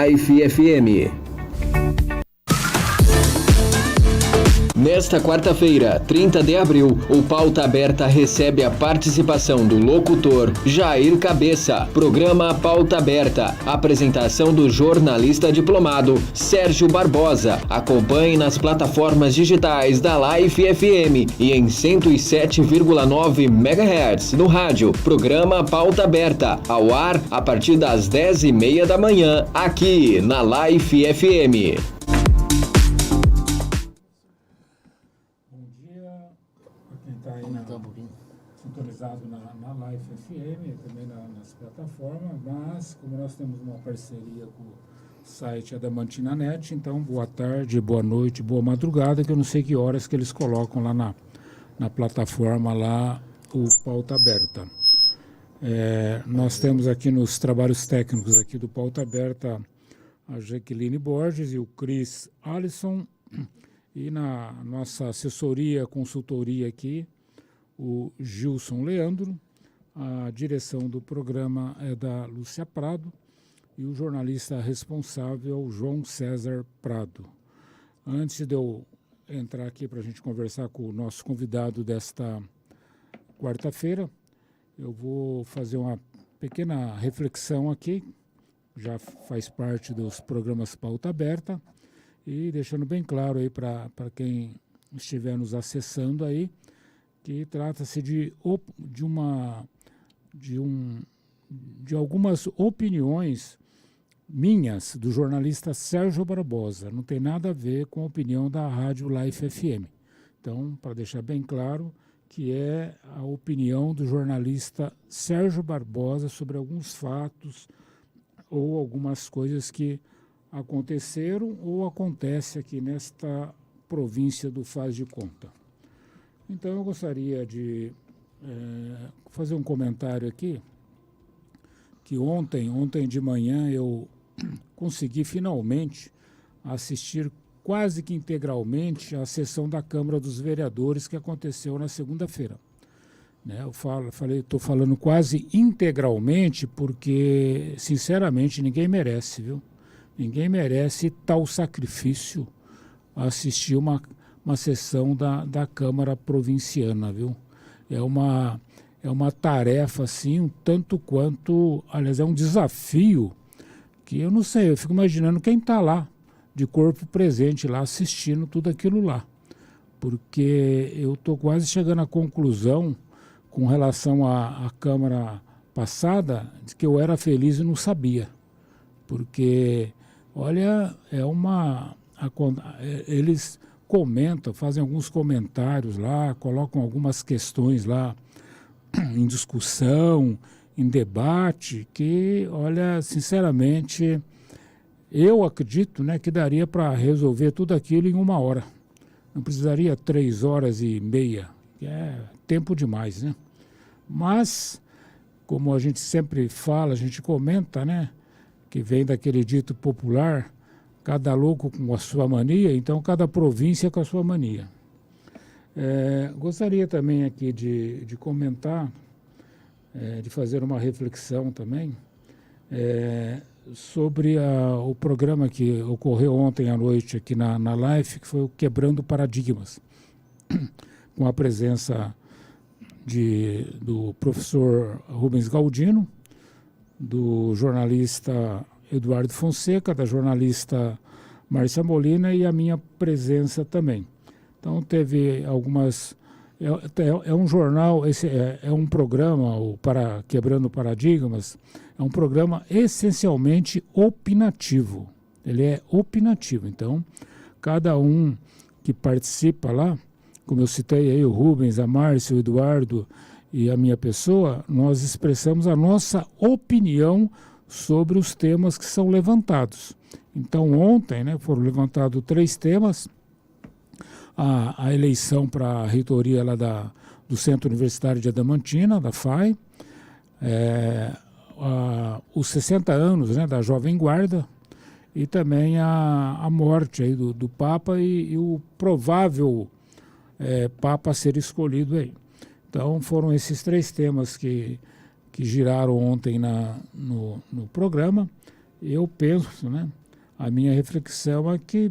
Life FM. Nesta quarta-feira, 30 de abril, o Pauta Aberta recebe a participação do locutor Jair Cabeça. Programa Pauta Aberta. Apresentação do jornalista diplomado Sérgio Barbosa. Acompanhe nas plataformas digitais da Life FM e em 107,9 MHz no rádio. Programa Pauta Aberta. Ao ar a partir das 10h30 da manhã, aqui na Life FM. Sintonizado na Life FM, também nas plataformas, mas como nós temos uma parceria com o site Adamantina Net, então boa tarde, boa noite, boa madrugada, que eu não sei que horas que eles colocam lá na plataforma, lá o Pauta Aberta. Nós temos aqui nos trabalhos técnicos aqui do Pauta Aberta a Jaqueline Borges e o Cris Alisson, e na nossa assessoria, consultoria aqui, o Gilson Leandro. A direção do programa é da Lúcia Prado e o jornalista responsável é o João César Prado. Antes de eu entrar aqui para a gente conversar com o nosso convidado desta quarta-feira, eu vou fazer uma pequena reflexão aqui, já faz parte dos programas Pauta Aberta, e deixando bem claro aí para quem estiver nos acessando aí, que trata-se de algumas opiniões minhas, do jornalista Sérgio Barbosa. Não tem nada a ver com a opinião da Rádio Life FM. Então, para deixar bem claro, que é a opinião do jornalista Sérgio Barbosa sobre alguns fatos ou algumas coisas que aconteceram ou acontecem aqui nesta província do Faz de Conta. Então, eu gostaria de fazer um comentário aqui, que ontem de manhã, eu consegui finalmente assistir quase que integralmente à sessão da Câmara dos Vereadores que aconteceu na segunda-feira. Estou falando quase integralmente porque, sinceramente, ninguém merece, viu? Ninguém merece tal sacrifício assistir uma sessão da Câmara Provinciana, viu? É uma tarefa, assim, um tanto quanto, aliás, é um desafio que eu não sei, eu fico imaginando quem está lá, de corpo presente lá, assistindo tudo aquilo lá. Porque eu estou quase chegando à conclusão, com relação à Câmara passada, de que eu era feliz e não sabia. Porque, olha, eles comentam, fazem alguns comentários lá, colocam algumas questões lá em discussão, em debate, que, olha, sinceramente, eu acredito, né, que daria para resolver tudo aquilo em 1 hora. Não precisaria 3h30, que é tempo demais, né? Mas, como a gente sempre fala, a gente comenta, né, que vem daquele dito popular, cada louco com a sua mania, então cada província com a sua mania. Gostaria também aqui de comentar, de fazer uma reflexão também, sobre o programa que ocorreu ontem à noite aqui na Live, que foi o Quebrando Paradigmas, com a presença do professor Rubens Galdino, do jornalista Eduardo Fonseca, da jornalista Márcia Molina e a minha presença também. Então teve algumas... É um jornal, é um programa, Quebrando Paradigmas, é um programa essencialmente opinativo. Ele é opinativo, então cada um que participa lá, como eu citei aí, o Rubens, a Márcia, o Eduardo e a minha pessoa, nós expressamos a nossa opinião sobre os temas que são levantados. Então, ontem, né, foram levantados 3 temas. A eleição para a reitoria lá do Centro Universitário de Adamantina, da FAI, os 60 anos, né, da Jovem Guarda, e também a morte aí do Papa e o provável Papa a ser escolhido aí. Então, foram esses 3 temas que giraram ontem no programa. eu penso, né, a minha reflexão é que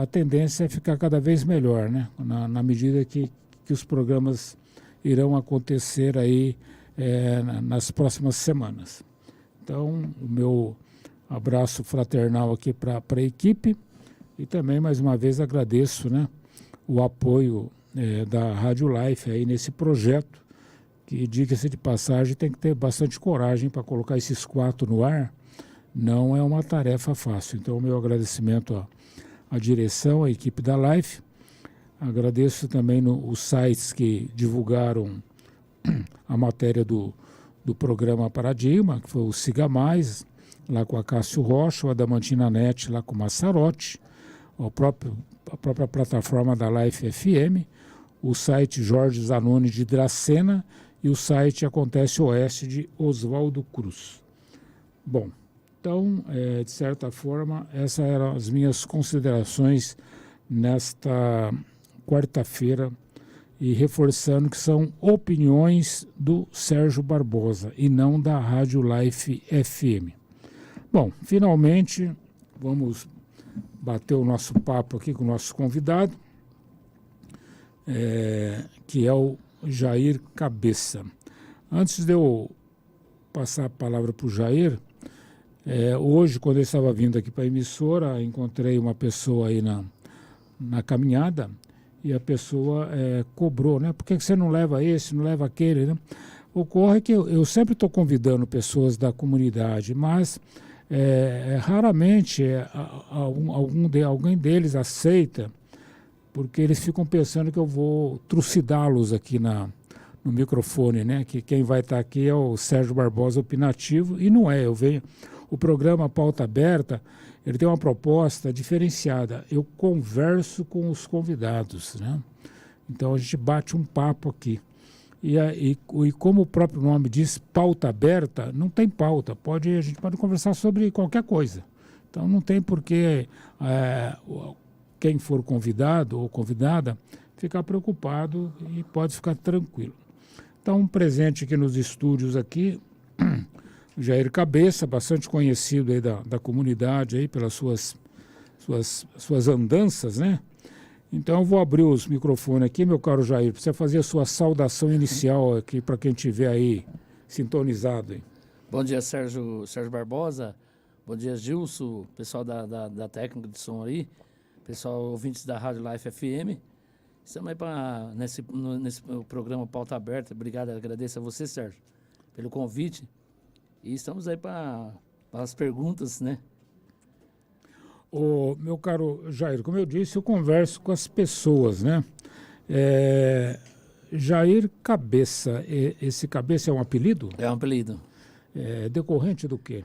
a tendência é ficar cada vez melhor, né, na medida que os programas irão acontecer aí nas próximas semanas. Então, o meu abraço fraternal aqui para a equipe e também, mais uma vez, agradeço, né, o apoio da Rádio Life aí nesse projeto, que, diga-se de passagem, tem que ter bastante coragem para colocar esses 4 no ar. Não é uma tarefa fácil. Então, o meu agradecimento à direção, à equipe da Life. Agradeço também os sites que divulgaram a matéria do programa Paradigma, que foi o Siga Mais, lá com a Cássio Rocha, o Adamantina Net, lá com o Massarotti, a própria plataforma da Life FM, o site Jorge Zanoni de Dracena e o site Acontece Oeste de Oswaldo Cruz. Bom, então, de certa forma, essas eram as minhas considerações nesta quarta-feira, e reforçando que são opiniões do Sérgio Barbosa e não da Rádio Life FM. Bom, finalmente vamos bater o nosso papo aqui com o nosso convidado, que é o Jair Cabeça. Antes de eu passar a palavra para o Jair, hoje, quando eu estava vindo aqui para a emissora, encontrei uma pessoa aí na caminhada, e a pessoa cobrou, né? Por que você não leva esse, não leva aquele, né? Ocorre que eu sempre estou convidando pessoas da comunidade, mas raramente alguém deles aceita, porque eles ficam pensando que eu vou trucidá-los aqui no microfone, né? Que quem vai estar aqui é o Sérgio Barbosa Opinativo, e não é, eu venho... O programa Pauta Aberta, ele tem uma proposta diferenciada. Eu converso com os convidados, né? Então a gente bate um papo aqui. E como o próprio nome diz, pauta aberta, não tem pauta. A gente pode conversar sobre qualquer coisa. Então não tem por que quem for convidado ou convidada ficar preocupado e pode ficar tranquilo. Então, um presente aqui nos estúdios aqui... Jair Cabeça, bastante conhecido aí da comunidade aí pelas suas andanças, né? Então eu vou abrir os microfones aqui, meu caro Jair, para você fazer a sua saudação inicial aqui para quem estiver aí sintonizado aí. Bom dia, Sérgio Barbosa. Bom dia, Gilson, pessoal da técnica de som aí, pessoal ouvintes da Rádio Life FM. Estamos aí nesse programa Pauta Aberta. Obrigado, agradeço a você, Sérgio, pelo convite. E estamos aí para as perguntas, né? Meu caro Jair, como eu disse, eu converso com as pessoas, né? Jair Cabeça, esse Cabeça é um apelido? É um apelido. Decorrente do quê?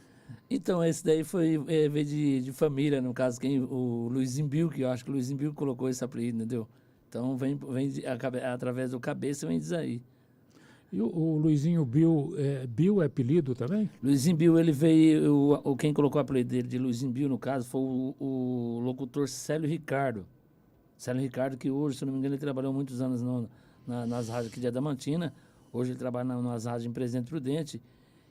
Então, esse daí veio de família, no caso, o Luizinho Bill, que eu acho que o Luizinho Bill colocou esse apelido, entendeu? Então, vem através do Cabeça, vem disso aí. E o Luizinho Bill, Bill é apelido também? Luizinho Bill, ele veio, quem colocou o apelido dele de Luizinho Bill, no caso, foi o locutor Célio Ricardo. Célio Ricardo, que hoje, se não me engano, ele trabalhou muitos anos nas rádios aqui de Adamantina. Hoje ele trabalha nas rádios em Presidente Prudente.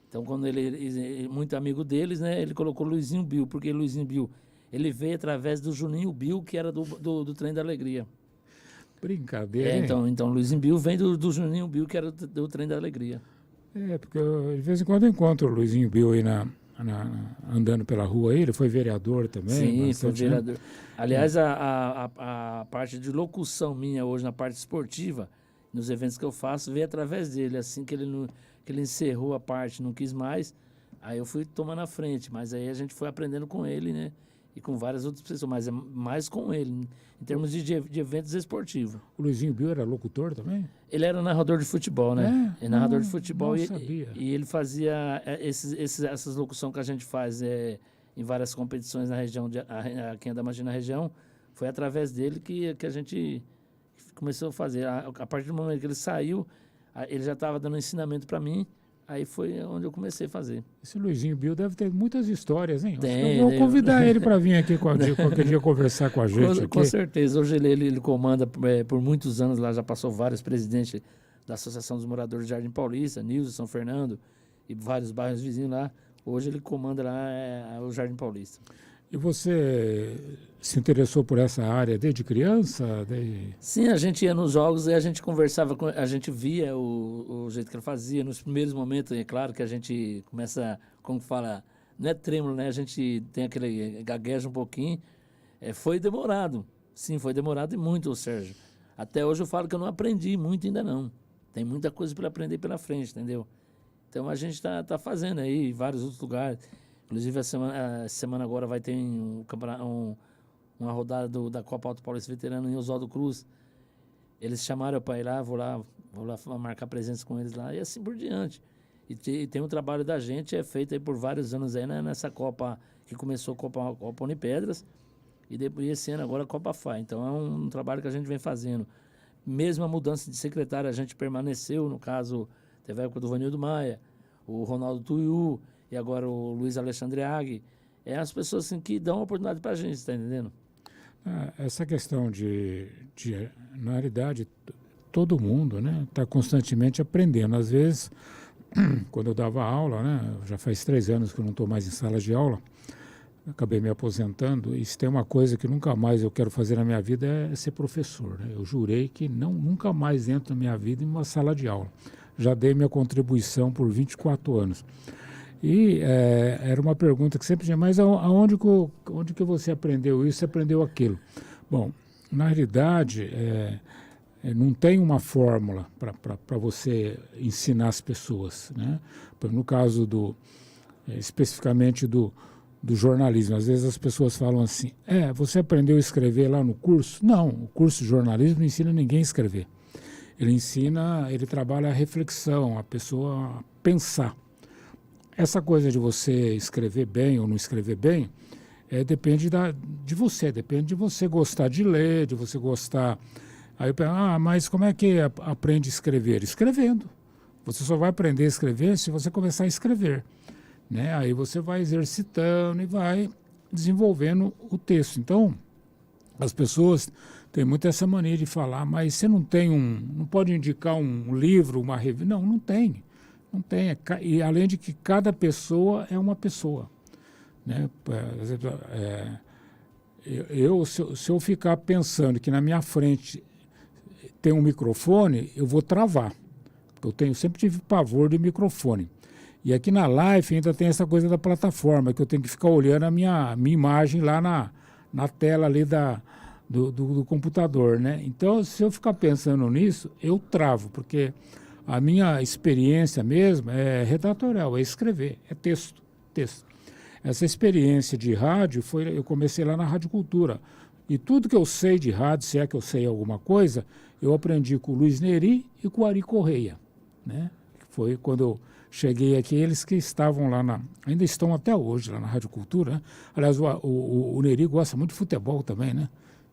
Então, quando ele é muito amigo deles, né, ele colocou Luizinho Bill, porque Luizinho Bill, ele veio através do Juninho Bill, que era do Trem da Alegria. Brincadeira. Então Luizinho Bill vem do Juninho Bill, que era do Trem da Alegria. Porque de vez em quando eu encontro o Luizinho Bill aí andando pela rua aí, ele foi vereador também. Sim, foi vereador. Aliás, a parte de locução minha hoje na parte esportiva, nos eventos que eu faço, veio através dele. Assim que ele encerrou a parte, não quis mais, aí eu fui tomando a frente. Mas aí a gente foi aprendendo com ele, né? E com várias outras pessoas, mas é mais com ele, em termos de eventos esportivos. O Luizinho Bill era locutor também? Ele era narrador de futebol, né? Ele narrador de futebol sabia. E ele fazia essas locuções que a gente faz em várias competições na região, aqui em Adamantina, na região. Foi através dele que a gente começou a fazer. A partir do momento que ele saiu, ele já estava dando ensinamento para mim. Aí foi onde eu comecei a fazer. Esse Luizinho Bill deve ter muitas histórias, hein? Eu vou convidar ele para vir aqui qualquer dia conversar com a gente. Com certeza. Hoje ele comanda por muitos anos lá, já passou vários presidentes da Associação dos Moradores de Jardim Paulista, Nilson, São Fernando e vários bairros vizinhos lá. Hoje ele comanda lá o Jardim Paulista. E você se interessou por essa área desde criança? Sim, a gente ia nos jogos e a gente conversava, a gente via o jeito que ele fazia. Nos primeiros momentos, é claro que a gente começa, como fala, não é trêmulo, né? A gente tem aquele gagueja um pouquinho. Foi demorado, sim, foi demorado e muito, Sérgio. Até hoje eu falo que eu não aprendi muito ainda não. Tem muita coisa para aprender pela frente, entendeu? Então a gente tá fazendo aí em vários outros lugares. Inclusive a semana agora vai ter uma rodada da Copa Alto Paulista Veterano em Oswaldo Cruz. Eles chamaram para ir lá, vou lá marcar presença com eles lá e assim por diante. E tem um trabalho da gente, é feito aí por vários anos aí, né, nessa Copa que começou a Copa Unipedras e depois esse ano agora a Copa FA. Então é um trabalho que a gente vem fazendo. Mesmo a mudança de secretário, a gente permaneceu, no caso, teve a época do Vanildo Maia, o Ronaldo Tuiú e agora o Luiz Alexandre Agui. É as pessoas assim, que dão oportunidade para a gente, está entendendo? Essa questão na realidade, todo mundo, né, está constantemente aprendendo. Às vezes, quando eu dava aula, né, já faz 3 anos que eu não estou mais em sala de aula, acabei me aposentando, e se tem uma coisa que nunca mais eu quero fazer na minha vida é ser professor. Né? Eu jurei que nunca mais entro na minha vida em uma sala de aula. Já dei minha contribuição por 24 anos. E era uma pergunta que sempre tinha, mas onde que você aprendeu isso, aprendeu aquilo? Bom, na realidade, não tem uma fórmula para você ensinar as pessoas. Né? No caso especificamente do jornalismo, às vezes as pessoas falam assim, você aprendeu a escrever lá no curso? Não, o curso de jornalismo não ensina ninguém a escrever. Ele trabalha a reflexão, a pessoa a pensar. Essa coisa de você escrever bem ou não escrever bem, depende de você, depende de você gostar de ler, de você gostar... Aí eu penso, mas como é que aprende a escrever? Escrevendo. Você só vai aprender a escrever se você começar a escrever. Né? Aí você vai exercitando e vai desenvolvendo o texto. Então, as pessoas têm muito essa mania de falar, mas você não pode indicar um livro, uma revista? Não tem. Não tem. E além de que cada pessoa é uma pessoa. Né? Por exemplo, se eu ficar pensando que na minha frente tem um microfone, eu vou travar. Porque eu sempre tive pavor de microfone. E aqui na live ainda tem essa coisa da plataforma, que eu tenho que ficar olhando a minha imagem lá na tela ali do computador, né? Então, se eu ficar pensando nisso, eu travo, porque a minha experiência mesmo é redatorial, é escrever, é texto. Essa experiência de rádio, eu comecei lá na Rádio Cultura. E tudo que eu sei de rádio, se é que eu sei alguma coisa, eu aprendi com o Luiz Neri e com o Ari Correia, né? Foi quando eu cheguei aqui, eles que estavam lá ainda estão até hoje lá na Rádio Cultura, né? Aliás, o Neri gosta muito de futebol também, né?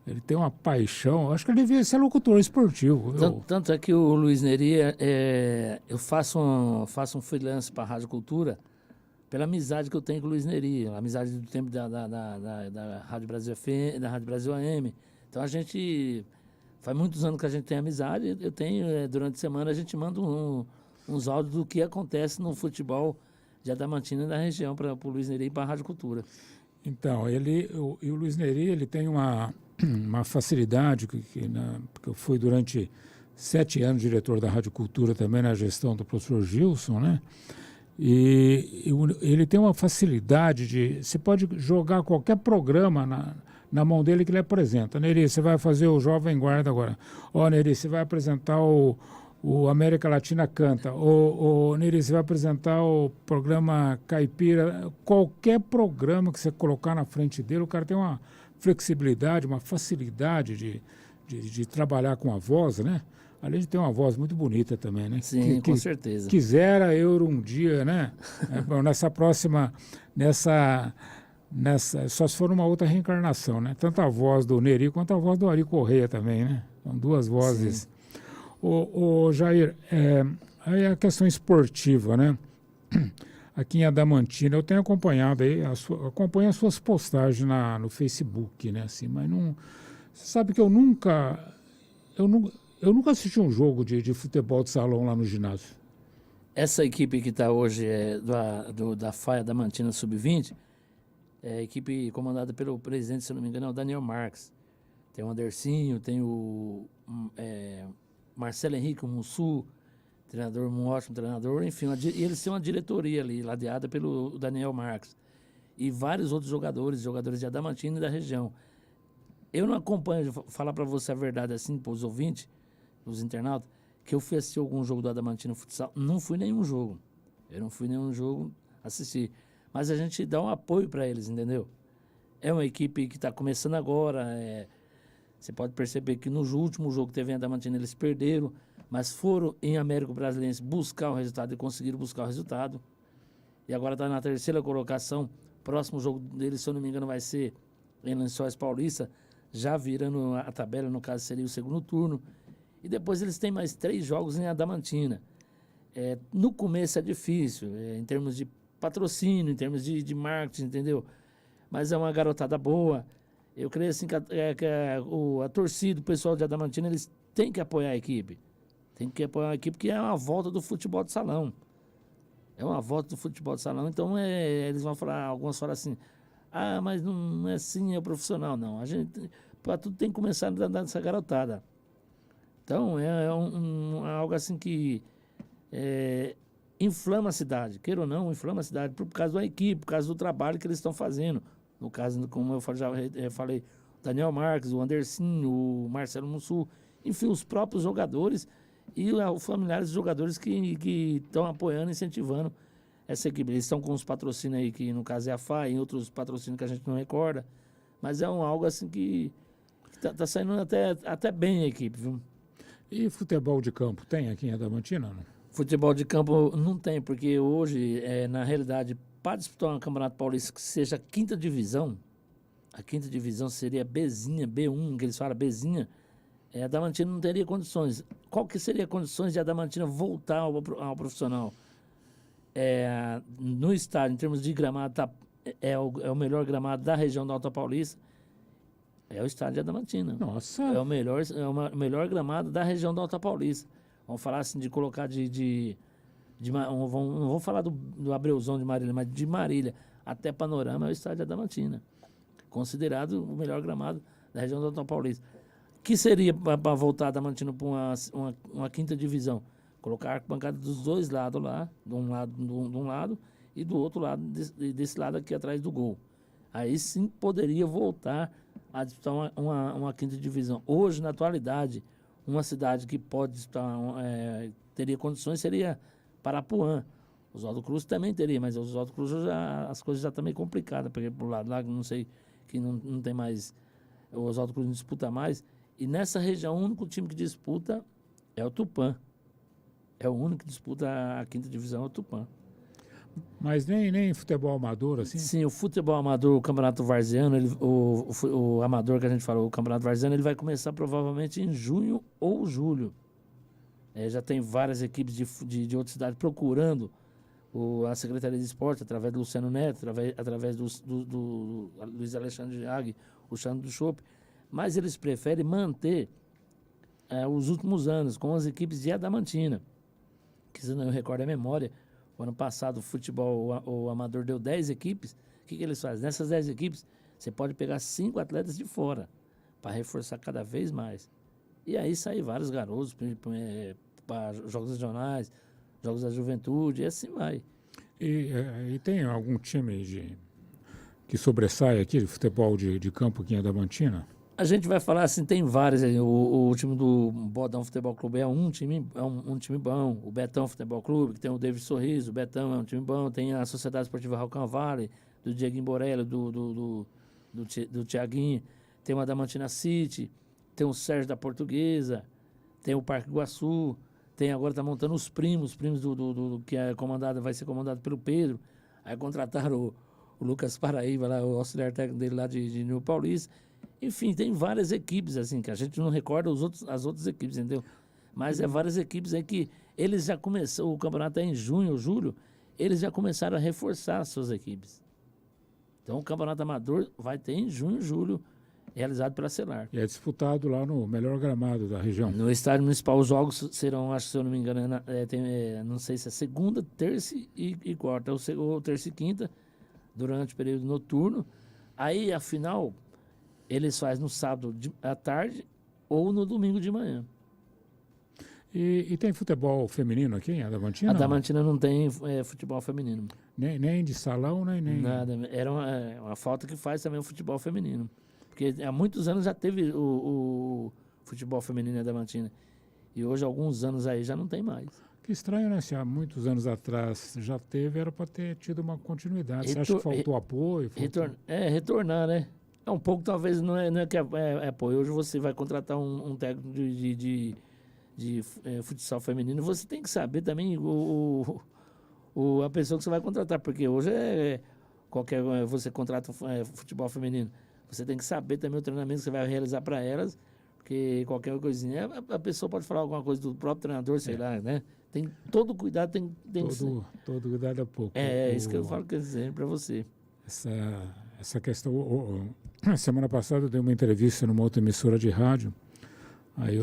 Ele tem uma paixão, acho que ele devia ser locutor esportivo. Tanto é que o Luiz Neri, eu faço um freelance para a Rádio Cultura pela amizade que eu tenho com o Luiz Neri, a amizade do tempo da Rádio Brasil FM, da Rádio Brasil AM. Então a gente, faz muitos anos que a gente tem amizade, eu tenho, durante a semana a gente manda uns áudios do que acontece no futebol de Adamantina e da região para o Luiz Neri e para a Rádio Cultura. Então, o Luiz Neri, ele tem uma facilidade, porque eu fui durante 7 anos diretor da Rádio Cultura também na gestão do professor Gilson, né? E ele tem uma facilidade você pode jogar qualquer programa na mão dele que ele apresenta. Neri, você vai fazer o Jovem Guarda agora. Neri, você vai apresentar o América Latina Canta. Neri, você vai apresentar o programa Caipira. Qualquer programa que você colocar na frente dele, o cara tem uma flexibilidade, uma facilidade de trabalhar com a voz, né? Além de ter uma voz muito bonita também, né? Sim, com certeza. Quisera eu um dia, né? Só se for uma outra reencarnação, né? Tanto a voz do Neri quanto a voz do Ari Correia também, né? São 2 vozes. Ô Jair, aí a questão esportiva, né? Aqui em Adamantina, eu tenho acompanhado aí, acompanho as suas postagens no Facebook, né? Assim, mas não... Você sabe que eu nunca assisti um jogo de futebol de salão lá no ginásio. Essa equipe que está hoje da Faia Adamantina Sub-20 é a equipe comandada pelo presidente, se não me engano, é o Daniel Marques. Tem o Andercinho, tem o Marcelo Henrique, o Mussu, treinador, um ótimo treinador, enfim, e eles têm uma diretoria ali, ladeada pelo Daniel Marques. E vários outros jogadores de Adamantina e da região. Eu não acompanho, vou falar para você a verdade assim, para os ouvintes, os internautas, que eu fui assistir algum jogo do Adamantina Futsal. Não fui nenhum jogo. Eu não fui nenhum jogo assistir. Mas a gente dá um apoio para eles, entendeu? É uma equipe que está começando agora. Você pode perceber que no último jogo que teve em Adamantina eles perderam, mas foram em Américo Brasiliense buscar o resultado e conseguiram buscar o resultado. E agora está na terceira colocação. Próximo jogo deles, se eu não me engano, vai ser em Lençóis Paulista, já virando a tabela, no caso seria o segundo turno. E depois eles têm mais 3 jogos em Adamantina. No começo é difícil, em termos de patrocínio, em termos de marketing, entendeu? Mas é uma garotada boa. Eu creio assim que a torcida, o pessoal de Adamantina, eles têm que apoiar a equipe. Tem que apoiar a equipe, porque é uma volta do futebol de salão. É uma volta do futebol de salão. Então, eles vão falar, algumas falam assim, mas não é assim, é profissional. Não, a gente, para tudo tem que começar a dar essa garotada. Então, é algo assim que inflama a cidade. Queira ou não, inflama a cidade por causa da equipe, por causa do trabalho que eles estão fazendo. No caso, como eu já falei, o Daniel Marques, o Andercinho, o Marcelo Mussu, enfim, os próprios jogadores e os familiares dos jogadores que estão apoiando, incentivando essa equipe. Eles estão com os patrocínios aí, que no caso é a FA, e outros patrocínios que a gente não recorda, mas é algo assim que tá saindo até bem a equipe, viu? E futebol de campo tem aqui em Adamantina, não? Futebol de campo não tem, porque hoje, na realidade, para disputar um Campeonato Paulista que seja a 5ª divisão, a 5ª divisão seria Bzinha, B1, que eles falam Bzinha, a Adamantina não teria condições. Qual que seria as condições de Adamantina voltar ao profissional? No estádio, em termos de gramado, é o melhor gramado da região da Alta Paulista. É o estádio de Adamantina. Nossa! É o melhor gramado da região da Alta Paulista. Vamos falar assim de colocar não vou falar do Abreuzão de Marília, mas de Marília até Panorama é o estádio de Adamantina. Considerado o melhor gramado da região da Alta Paulista. Que seria para voltar a Adamantina para uma 5ª divisão? Colocar a arquibancada dos dois lados lá, de um lado e do outro lado, desse lado aqui atrás do gol. Aí sim poderia voltar a disputar uma 5ª divisão. Hoje, na atualidade, uma cidade que pode disputar, teria condições seria Parapuã. Oswaldo Cruz também teria, mas o Oswaldo Cruz as coisas já estão meio complicadas, porque por lado lá, não sei, que não tem mais, o Oswaldo Cruz não disputa mais. E nessa região, o único time que disputa é o Tupã. É o único que disputa a 5ª divisão, é o Tupã. Mas nem futebol amador, assim? Sim, o futebol amador, o Campeonato Varziano, o amador que a gente falou, o Campeonato Varziano, ele vai começar provavelmente em junho ou julho. Já tem várias equipes de outras cidades procurando a Secretaria de Esporte, através do Luciano Neto, através do Luiz Alexandre Agui, o Xandro do Chopp, mas eles preferem manter os últimos anos com as equipes de Adamantina, que se não eu recordo a memória, o ano passado o futebol, o amador deu 10 equipes. O que eles fazem? Nessas 10 equipes, você pode pegar 5 atletas de fora, para reforçar cada vez mais. E aí saem vários garotos para jogos regionais, jogos da juventude, e assim vai. E tem algum time que sobressai aqui, de futebol de campo aqui em Adamantina? A gente vai falar assim, tem vários aí. O time do Bodão Futebol Clube é um time bom. O Betão Futebol Clube, que tem o David Sorriso, o Betão é um time bom. Tem a Sociedade Esportiva Ralcão Vale, do Dieguinho Borelli, do Tiaguinho. Tem o Adamantina City, tem o Sérgio da Portuguesa, tem o Parque Iguaçu, agora está montando os primos do que vai ser comandado pelo Pedro. Aí contrataram o Lucas Paraíba, lá, o auxiliar técnico dele lá de New Paulista. Enfim, tem várias equipes, assim, que a gente não recorda as outras equipes, entendeu? Mas várias equipes aí que eles já começaram, o campeonato é em junho ou julho, eles já começaram a reforçar as suas equipes. Então o campeonato amador vai ter em junho, julho, realizado pela Celar. E é disputado lá no melhor gramado da região. No estádio municipal, os jogos serão, acho que se eu não me engano, não sei se é segunda, terça e quarta, ou terça e quinta, durante o período noturno. Aí, a final, eles fazem no sábado à tarde ou no domingo de manhã. E tem futebol feminino aqui em Adamantina? A Adamantina não tem futebol feminino. Nem de salão, nem... Nada. Era uma falta que faz também o futebol feminino. Porque há muitos anos já teve o futebol feminino em Adamantina. E hoje, há alguns anos aí, já não tem mais. Que estranho, né? Se há muitos anos atrás já teve, era para ter tido uma continuidade. Você acha que faltou apoio? Retornar, né? É um pouco, talvez, não é que é apoio. Hoje você vai contratar um técnico de futsal feminino, você tem que saber também a pessoa que você vai contratar, porque hoje você contrata futebol feminino, você tem que saber também o treinamento que você vai realizar para elas, porque qualquer coisinha, a pessoa pode falar alguma coisa do próprio treinador, sei lá, né? Tem todo cuidado, tem todo cuidado é pouco. Isso que eu falo, quer dizer, para você. Essa questão, semana passada eu dei uma entrevista numa outra emissora de rádio, aí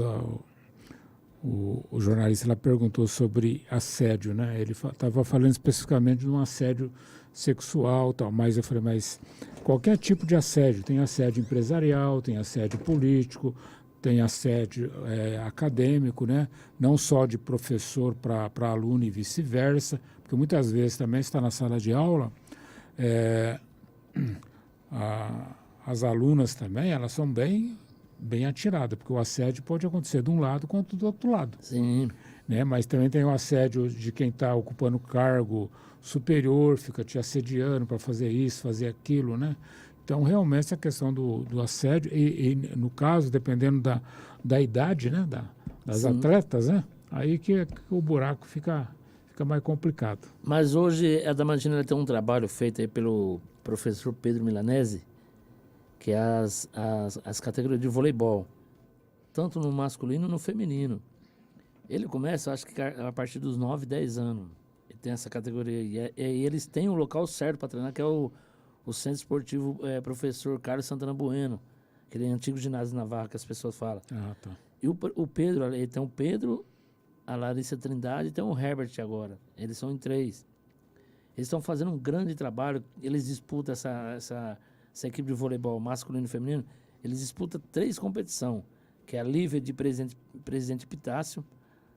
o jornalista lá perguntou sobre assédio, né? Ele estava falando especificamente de um assédio sexual, tal, mas eu falei, mas qualquer tipo de assédio, tem assédio empresarial, tem assédio político, tem assédio acadêmico, né? Não só de professor para aluno e vice-versa, porque muitas vezes também está na sala de aula, as alunas também, elas são bem atirada, porque o assédio pode acontecer de um lado quanto do outro lado. Sim. Né? Mas também tem o assédio de quem está ocupando cargo superior, fica te assediando para fazer isso, fazer aquilo, né? Então, realmente, essa questão do assédio, e no caso, dependendo da idade, né? Das atletas, né? Aí que o buraco fica mais complicado. Mas hoje, a Adamantina tem um trabalho feito aí pelo professor Pedro Milanese, que é as categorias de voleibol, tanto no masculino e no feminino. Ele começa, acho que a partir dos 9, 10 anos. Ele tem essa categoria. E eles têm o local certo para treinar, que é o Centro Esportivo Professor Carlos Santana Bueno, aquele antigo ginásio Navarra que as pessoas falam. Ah, tá. E o Pedro, ele tem o Pedro, a Larissa Trindade e tem o Herbert agora. Eles são em 3. Eles estão fazendo um grande trabalho. Eles disputam essa equipe de voleibol masculino e feminino. Eles disputam 3 competições, que é a Lívia de Presidente Pitácio,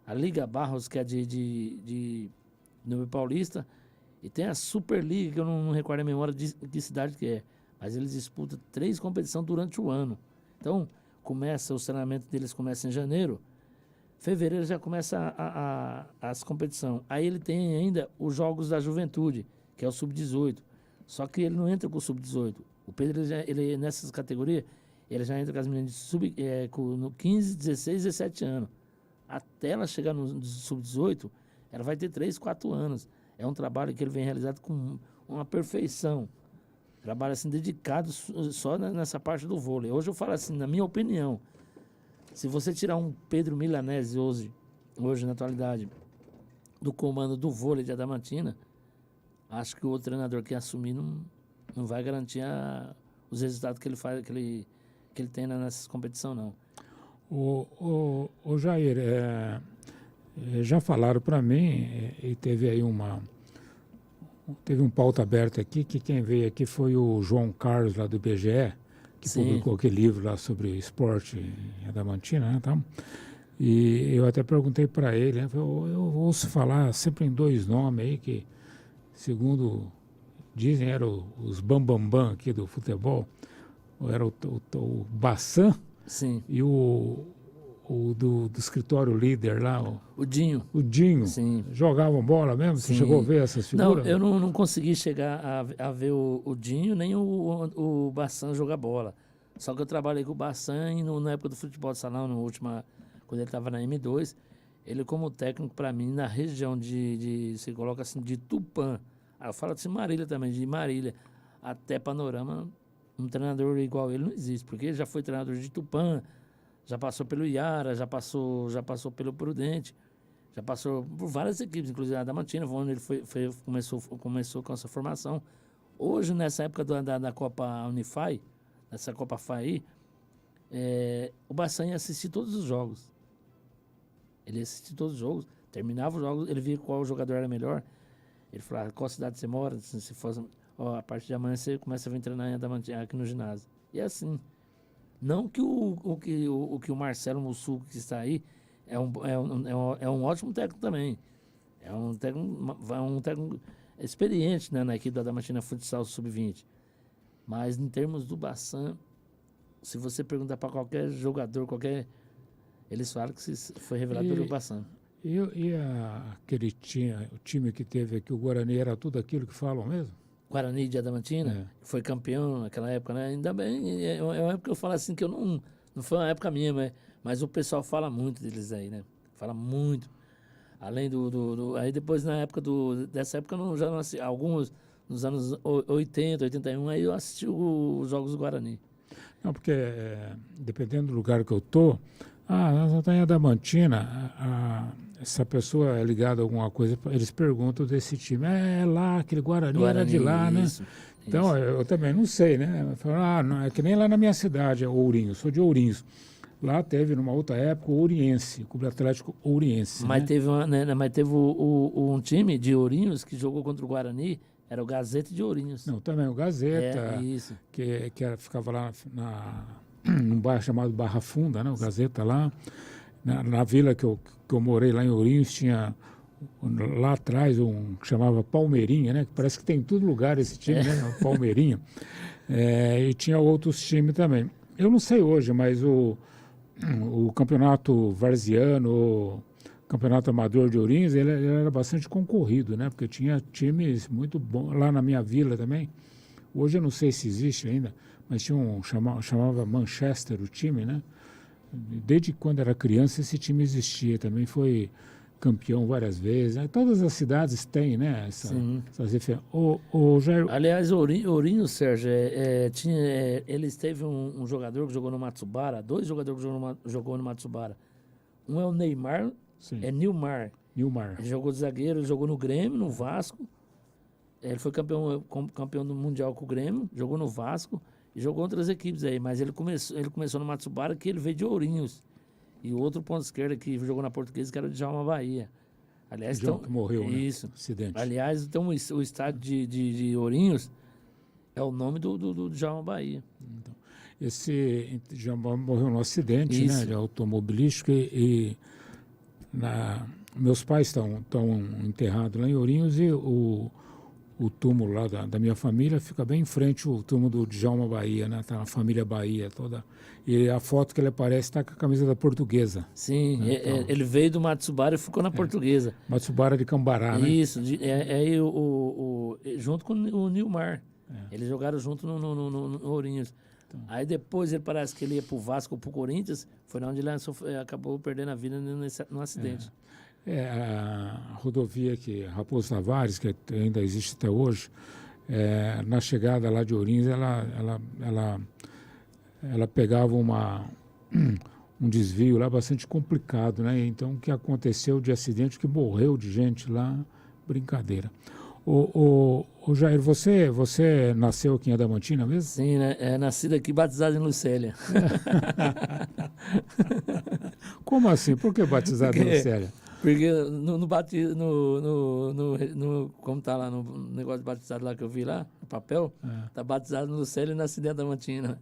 a Liga Barros, que é de Novo Paulista, e tem a Superliga, que eu não recordo a memória de que cidade que é. Mas eles disputam 3 competições durante o ano. Então, os treinamentos deles começam em janeiro. Fevereiro já começa as competições. Aí ele tem ainda os Jogos da Juventude, que é o Sub-18. Só que ele não entra com o Sub-18. O Pedro, ele nessas categorias, ele já entra com as meninas no 15, 16, 17 anos. Até ela chegar no Sub-18, ela vai ter 3, 4 anos. É um trabalho que ele vem realizado com uma perfeição. Trabalho assim, dedicado só nessa parte do vôlei. Hoje eu falo assim, na minha opinião, se você tirar um Pedro Milanese hoje na atualidade, do comando do vôlei de Adamantina, acho que o outro treinador que assumir não vai garantir os resultados que ele faz, que ele tem nessas competições, não. O Jair, já falaram para mim, e teve aí teve um pauta aberto aqui, que quem veio aqui foi o João Carlos, lá do IBGE, que publicou aquele livro lá sobre esporte em Adamantina, né, tá? E eu até perguntei para ele, né, eu ouço falar sempre em 2 nomes aí, que segundo dizem eram os bambambam aqui do futebol, era o Bassan. Sim. E o do escritório líder lá, o Dinho. O Dinho. Sim. Jogavam bola mesmo? Sim. Você chegou a ver essas figuras? Não, eu não consegui chegar a ver o Dinho nem o Bassan jogar bola. Só que eu trabalhei com o Bassan na época do futebol de salão, quando ele estava na M2. Ele, como técnico, para mim, na região você coloca assim, de Tupã, eu falo assim, Marília também, de Marília até Panorama, um treinador igual ele não existe, porque ele já foi treinador de Tupã, já passou pelo Iara, já passou pelo Prudente, já passou por várias equipes, inclusive a Adamantina, onde ele começou com essa formação. Hoje, nessa época da Copa Unify, nessa Copa FAI, o Bassan ia assistir todos os jogos. Ele ia assistir todos os jogos, terminava os jogos, ele via qual jogador era melhor. Ele falava, qual cidade você mora? Se fosse, a partir de amanhã você começa a vir treinar em Adamantina, aqui no ginásio. E é assim. Não que o Marcelo Mussuco, que está aí, é um ótimo técnico também. É um técnico experiente, né, na equipe da Adamantina Futsal Sub-20. Mas em termos do Bassan, se você perguntar para qualquer jogador, eles falam que foi revelado pelo Bassan. E aquele o time que teve aqui, o Guarani, era tudo aquilo que falam mesmo? Guarani de Adamantina, foi campeão naquela época, né? Ainda bem, é uma época que eu falo assim, que eu não foi uma época minha, mas o pessoal fala muito deles aí, né? Fala muito. Além aí depois, na época dessa época, eu já não assisti, alguns, nos anos 80, 81, aí eu assisti os jogos do Guarani. Não, porque dependendo do lugar que eu tô, nós estamos em Adamantina, essa pessoa é ligada a alguma coisa, eles perguntam desse time, é lá, aquele Guarani era de lá, né? Isso. Então, eu também não sei, né? Eu falo, não, é que nem lá na minha cidade, é Ourinhos, sou de Ourinhos. Lá teve, numa outra época, o Ouriense, o Clube Atlético Ouriense. Mas né? teve um time de Ourinhos que jogou contra o Guarani, era o Gazeta de Ourinhos. Não, também o Gazeta, isso. que ficava lá num bairro chamado Barra Funda, né? O Gazeta lá. Na vila que eu morei, lá em Ourinhos, tinha lá atrás que chamava Palmeirinha, né? Que parece que tem em todo lugar esse time, né? Palmeirinha. E tinha outros times também. Eu não sei hoje, mas o campeonato varziano, o campeonato amador de Ourinhos, ele era bastante concorrido, né? Porque tinha times muito bons. Lá na minha vila também. Hoje eu não sei se existe ainda, mas tinha chamava Manchester o time, né? Desde quando era criança esse time existia, também foi campeão várias vezes. Né? Todas as cidades têm, né? Essas referências. Jair... Aliás, Ourinhos, Sérgio, eles teve um jogador que jogou no Matsubara, 2 jogadores que jogou no Matsubara. Um é o Neymar, Nilmar. Ele jogou de zagueiro, ele jogou no Grêmio, no Vasco. Ele foi campeão do Mundial com o Grêmio, jogou no Vasco. E jogou outras equipes aí, mas ele começou no Matsubara, que ele veio de Ourinhos. E o outro ponto esquerda que jogou na Portuguesa, que era o Djalma Bahia. Aliás, que morreu, isso. Né? Acidente. Aliás, então, o estádio de Ourinhos é o nome do Djalma Bahia. Então, esse Djalma morreu num acidente, né, de automobilístico meus pais estão enterrados lá em Ourinhos e o túmulo lá da minha família fica bem em frente ao túmulo do Djalma Bahia, né? Tá a família Bahia toda. E a foto que ele aparece está com a camisa da Portuguesa. Sim, né? Então, ele veio do Matsubara e ficou na Portuguesa. Matsubara de Cambará, né? Isso, junto com o Nilmar. Eles jogaram junto no Ourinhos. Então. Aí depois ele parece que ele ia pro Vasco ou pro Corinthians, foi onde ele acabou perdendo a vida no acidente. A rodovia Raposo Tavares, que ainda existe até hoje, na chegada lá de Ourinhos, ela pegava um desvio lá bastante complicado, né? Então, o que aconteceu de acidente, que morreu de gente lá, brincadeira. Ô Jair, você nasceu aqui em Adamantina mesmo? Sim, né? Nascido aqui, batizado em Lucélia. Como assim? Por que batizado em Lucélia? Porque como tá lá no negócio de batizado lá que eu vi lá, no papel, tá batizado no Lucélia e nascido em Adamantina.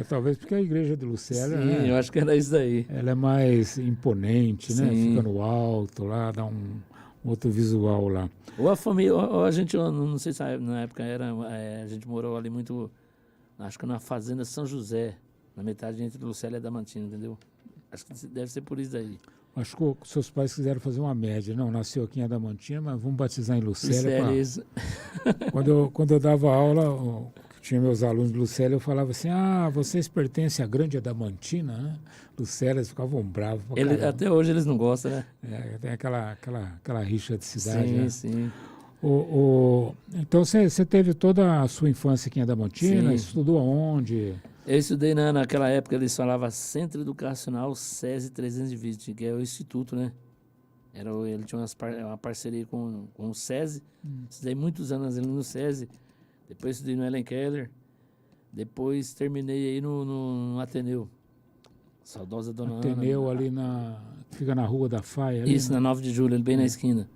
Talvez porque a igreja de Lucélia... Sim, eu acho que era isso daí. Ela é mais imponente, né? Sim. Fica no alto lá, dá um outro visual lá. Ou a família, ou a gente, eu não sei se na época a gente morou ali muito, acho que na fazenda São José, na metade entre Lucélia e Adamantina, entendeu? Acho que deve ser por isso daí. Acho que seus pais quiseram fazer uma média. Não, nasceu aqui em Adamantina, mas vamos batizar em Lucélia. Isso. Quando eu dava aula, tinha meus alunos de Lucélia, eu falava assim, vocês pertencem à grande Adamantina, né? Lucélia, eles ficavam bravos. Até hoje eles não gostam, né? Tem aquela rixa de cidade, sim, né? Sim. Então, você teve toda a sua infância aqui em Adamantina? Sim. Estudou aonde? Eu estudei naquela época, eles falavam Centro Educacional SESI 320, que é o instituto, né? Ele tinha uma parceria com o SESI. Estudei muitos anos ali no SESI. Depois estudei no Ellen Keller. Depois terminei aí no Ateneu. Saudosa Dona Ateneu Ana. ali fica na Rua da Faia. Ali, Isso, né? na 9 de julho, ali bem na esquina.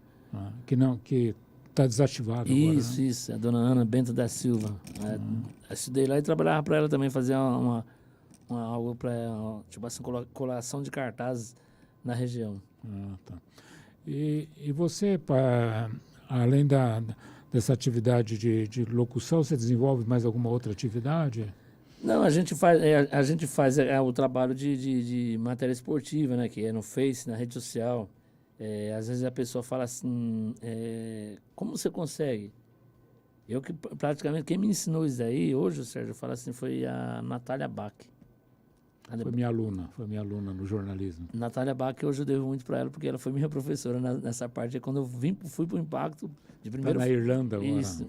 Que está desativado agora, Isso, né? isso. A Dona Ana Bento da Silva. Estudei lá e trabalhava para ela também, fazia algo para, tipo assim, colação de cartazes na região. Tá. E você, além dessa atividade de locução, você desenvolve mais alguma outra atividade? Não, a gente faz o trabalho de matéria esportiva, né? Que é no Face, na rede social. Às vezes a pessoa fala assim, como você consegue? Eu que praticamente, quem me ensinou isso aí, hoje, o Sérgio, fala assim, foi a Natália Bach. Foi minha aluna no jornalismo. Natália Bach, hoje eu devo muito para ela, porque ela foi minha professora nessa parte. Quando eu fui para o Impacto, de primeiro... Tá na Irlanda agora. Isso.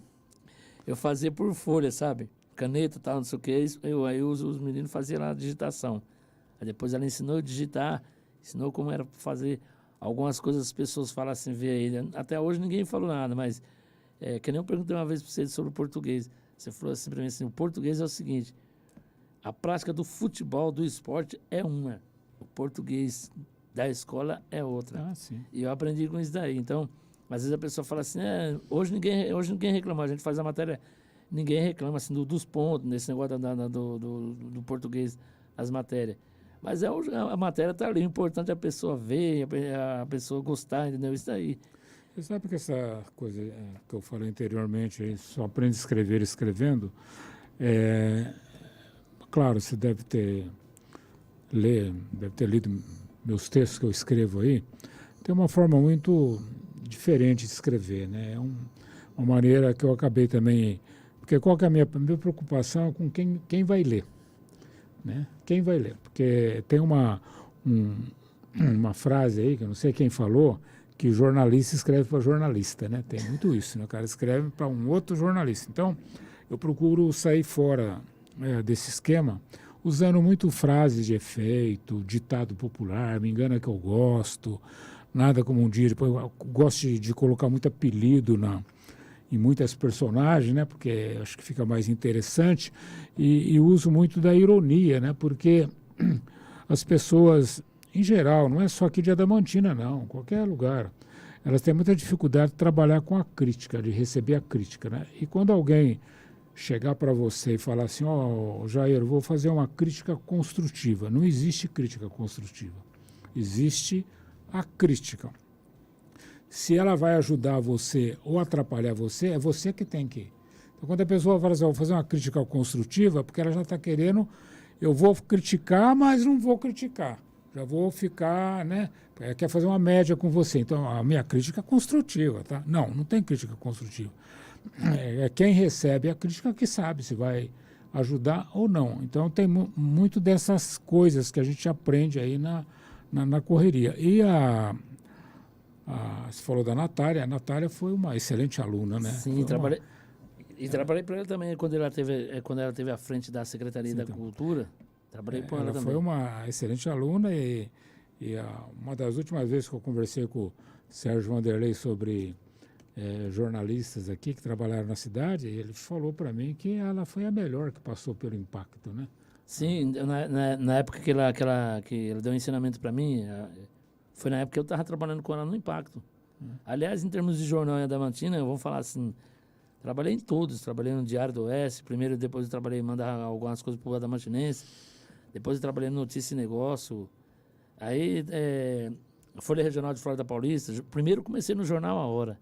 Eu fazia por folha, sabe? Caneta e tal, não sei o que. Aí os meninos faziam lá a digitação. Aí depois ela ensinou a digitar, ensinou como era fazer algumas coisas, as pessoas falam assim, vê aí. Até hoje ninguém falou nada, mas que nem eu perguntei uma vez para você sobre o português. Você falou assim para mim assim, o português é o seguinte, a prática do futebol, do esporte é uma. O português da escola é outra. Ah, sim. E eu aprendi com isso daí. Então, às vezes a pessoa fala assim, hoje ninguém reclama, a gente faz a matéria, ninguém reclama assim, dos pontos, nesse negócio do português, as matérias. Mas a matéria está ali, o importante é a pessoa ver, a pessoa gostar, entendeu? Isso daí. Você sabe que essa coisa que eu falei anteriormente, aí, só aprende a escrever escrevendo, claro, você deve ter lido meus textos que eu escrevo aí, tem uma forma muito diferente de escrever, né? É uma maneira que eu acabei também... Porque qual que é a minha preocupação com quem vai ler, né? Quem vai ler? Porque tem uma frase aí, que eu não sei quem falou, que jornalista escreve para jornalista, né? Tem muito isso, né? O cara escreve para um outro jornalista. Então, eu procuro sair fora desse esquema, usando muito frases de efeito, ditado popular, me engana que eu gosto, nada como um dia, depois eu gosto de colocar muito apelido em muitas personagens, né? Porque acho que fica mais interessante, e uso muito da ironia, né? Porque as pessoas, em geral, não é só aqui de Adamantina, não, qualquer lugar, elas têm muita dificuldade de trabalhar com a crítica, de receber a crítica, né? E quando alguém chegar para você e falar assim, Jair, vou fazer uma crítica construtiva. Não existe crítica construtiva. Existe a crítica. Se ela vai ajudar você ou atrapalhar você, é você que tem que ir. Então, quando a pessoa fala assim, vou fazer uma crítica construtiva, porque ela já está querendo, eu vou criticar, mas não vou criticar. Já vou ficar, né? Quer fazer uma média com você. Então, a minha crítica é construtiva, tá? Não tem crítica construtiva. É quem recebe a crítica que sabe se vai ajudar ou não. Então, tem muito dessas coisas que a gente aprende aí na correria. E você falou da Natália. A Natália foi uma excelente aluna, né? Sim, trabalhei para ela também quando ela teve à frente da Secretaria da Cultura. Trabalhei com ela também. Foi uma excelente aluna e uma das últimas vezes que eu conversei com o Sérgio Vanderlei sobre jornalistas aqui que trabalharam na cidade, ele falou para mim que ela foi a melhor que passou pelo Impacto, né? Sim, na época que ela deu um ensinamento para mim, foi na época que eu estava trabalhando com ela no Impacto. Aliás, em termos de jornal em Adamantina, eu vou falar assim, trabalhei em todos, trabalhei no Diário do Oeste, primeiro, depois eu trabalhei em mandar algumas coisas para o Adamantinense, depois eu trabalhei no Notícia e Negócio, aí Folha Regional de Flórida Paulista, primeiro comecei no Jornal A Hora,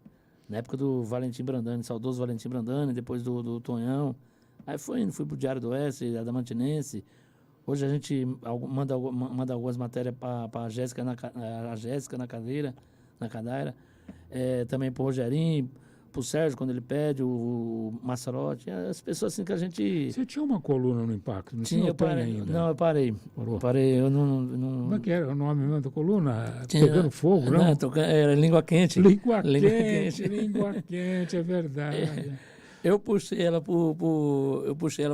na época do Valentim Brandani, saudoso Valentim Brandani, depois do Tonhão. Aí fui para o Diário do Oeste, Adamantinense. Hoje a gente manda algumas matérias para a Jéssica na cadeira, na cadeira. Também para o Rogerinho, para o Sérgio, quando ele pede, o Massarotti. As pessoas assim que a gente... Você tinha uma coluna no Impacto? Não tinha, eu parei ainda? Não, eu parei. Parou? Parei, eu não... Como é que era o nome mesmo da coluna? Pegando fogo, não? Era Língua Quente. Língua Quente, é verdade. Eu puxei ela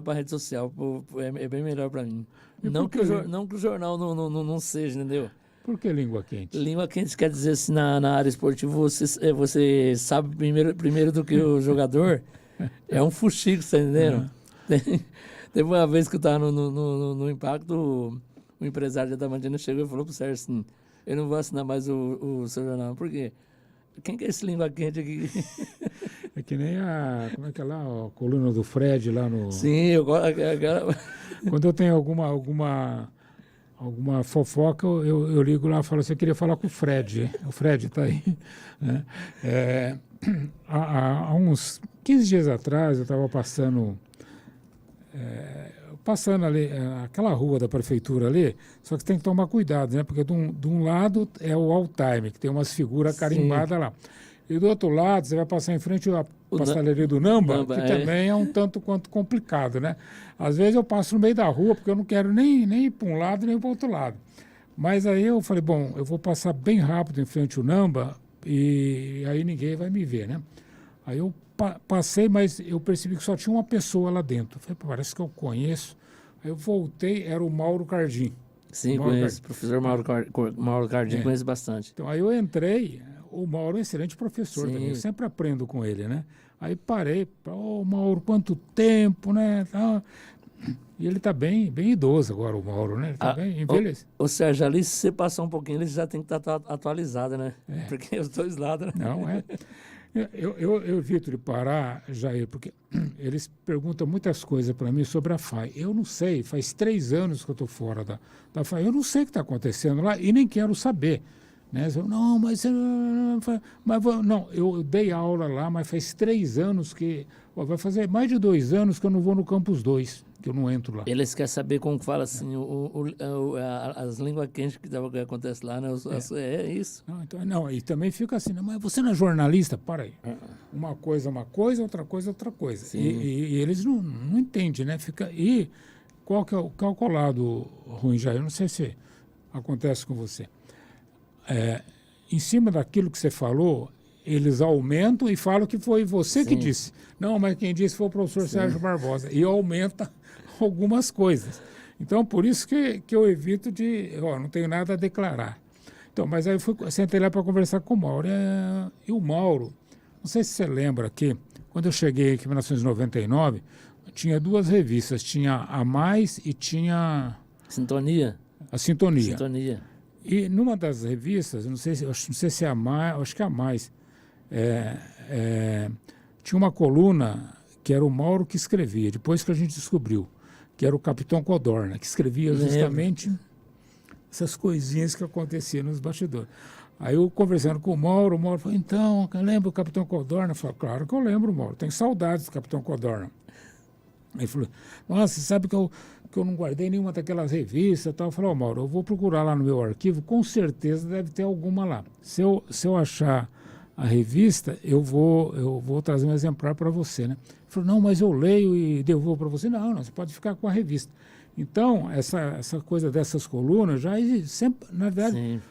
para rede social, é bem melhor para mim. Não que o jornal não seja, entendeu? Por que língua quente? Língua quente quer dizer assim, na área esportiva você sabe primeiro do que o jogador. É um fuxico, você tá entendendo? Teve uma vez que eu estava no Impacto, o empresário da Adamantina chegou e falou pro Sérgio assim, eu não vou assinar mais o seu jornal. Por quê? Quem que é esse língua quente aqui? É que nem como é que é lá, a coluna do Fred lá no... Sim, eu gosto... Quando eu tenho alguma fofoca, eu ligo lá e falo assim, eu queria falar com o Fred. O Fred está aí. Né? Há uns 15 dias atrás, eu estava passando ali, aquela rua da prefeitura ali, só que tem que tomar cuidado, né? Porque de um lado é o All-Time, que tem umas figuras carimbadas lá. E do outro lado, você vai passar em frente à pastelaria do Namba, que também é um tanto quanto complicado, né? Às vezes eu passo no meio da rua, porque eu não quero nem ir para um lado, nem para o outro lado. Mas aí eu falei, bom, eu vou passar bem rápido em frente ao Namba, e aí ninguém vai me ver, né? Aí eu passei, mas eu percebi que só tinha uma pessoa lá dentro. Eu falei, parece que eu conheço. Aí eu voltei, era o Mauro Cardim. Sim, conheço. Professor Mauro Cardim, conheço bastante. Então, aí eu entrei, o Mauro é um excelente professor também, eu sempre aprendo com ele, né? Aí parei, Mauro, quanto tempo, né? E ele está bem idoso agora, o Mauro, né? Ele está bem envelhecido. Ou seja, ali se você passar um pouquinho, ele já tem que estar atualizado, né? Porque os dois lados, né? Não, Eu evito de parar, Jair, porque eles perguntam muitas coisas para mim sobre a FAI. Eu não sei, faz 3 anos que eu estou fora da FAI. Eu não sei o que está acontecendo lá e nem quero saber. Né? Não, mas não, eu dei aula lá, mas faz 3 anos que... vai fazer mais de 2 anos que eu não vou no Campus 2, que eu não entro lá. Eles querem saber como que fala assim, as línguas quentes que acontece lá, né? É isso. Não, e também fica assim, mas você não é jornalista? Para aí. Uma coisa, outra coisa. E eles não entendem, né? E qual que é o lado ruim, Jair? Eu não sei se acontece com você. Em cima daquilo que você falou, eles aumentam e falam que foi você que disse. Não, mas quem disse foi o professor Sérgio Barbosa. E aumenta algumas coisas. Então, por isso que eu evito não tenho nada a declarar. Então, mas aí eu sentei lá para conversar com o Mauro. E o Mauro, não sei se você lembra que, quando eu cheguei aqui em 1999, tinha 2 revistas. Tinha a Mais e tinha... Sintonia. A Sintonia. Sintonia. E numa das revistas, não sei se é a Mais, acho que é a Mais, tinha uma coluna que era o Mauro que escrevia, depois que a gente descobriu, que era o Capitão Codorna, que escrevia justamente essas coisinhas que aconteciam nos bastidores. Aí eu conversando com o Mauro falou, então, lembra o Capitão Codorna? Eu falei, claro que eu lembro, Mauro, tenho saudades do Capitão Codorna. Ele falou, nossa, você sabe que eu não guardei nenhuma daquelas revistas e tal. Eu falei, Mauro, eu vou procurar lá no meu arquivo, com certeza deve ter alguma lá. Se eu achar a revista, eu vou trazer um exemplar para você, né? Ele falou, não, mas eu leio e devolvo para você. Não, você pode ficar com a revista. Então, essa coisa dessas colunas já sempre, na verdade,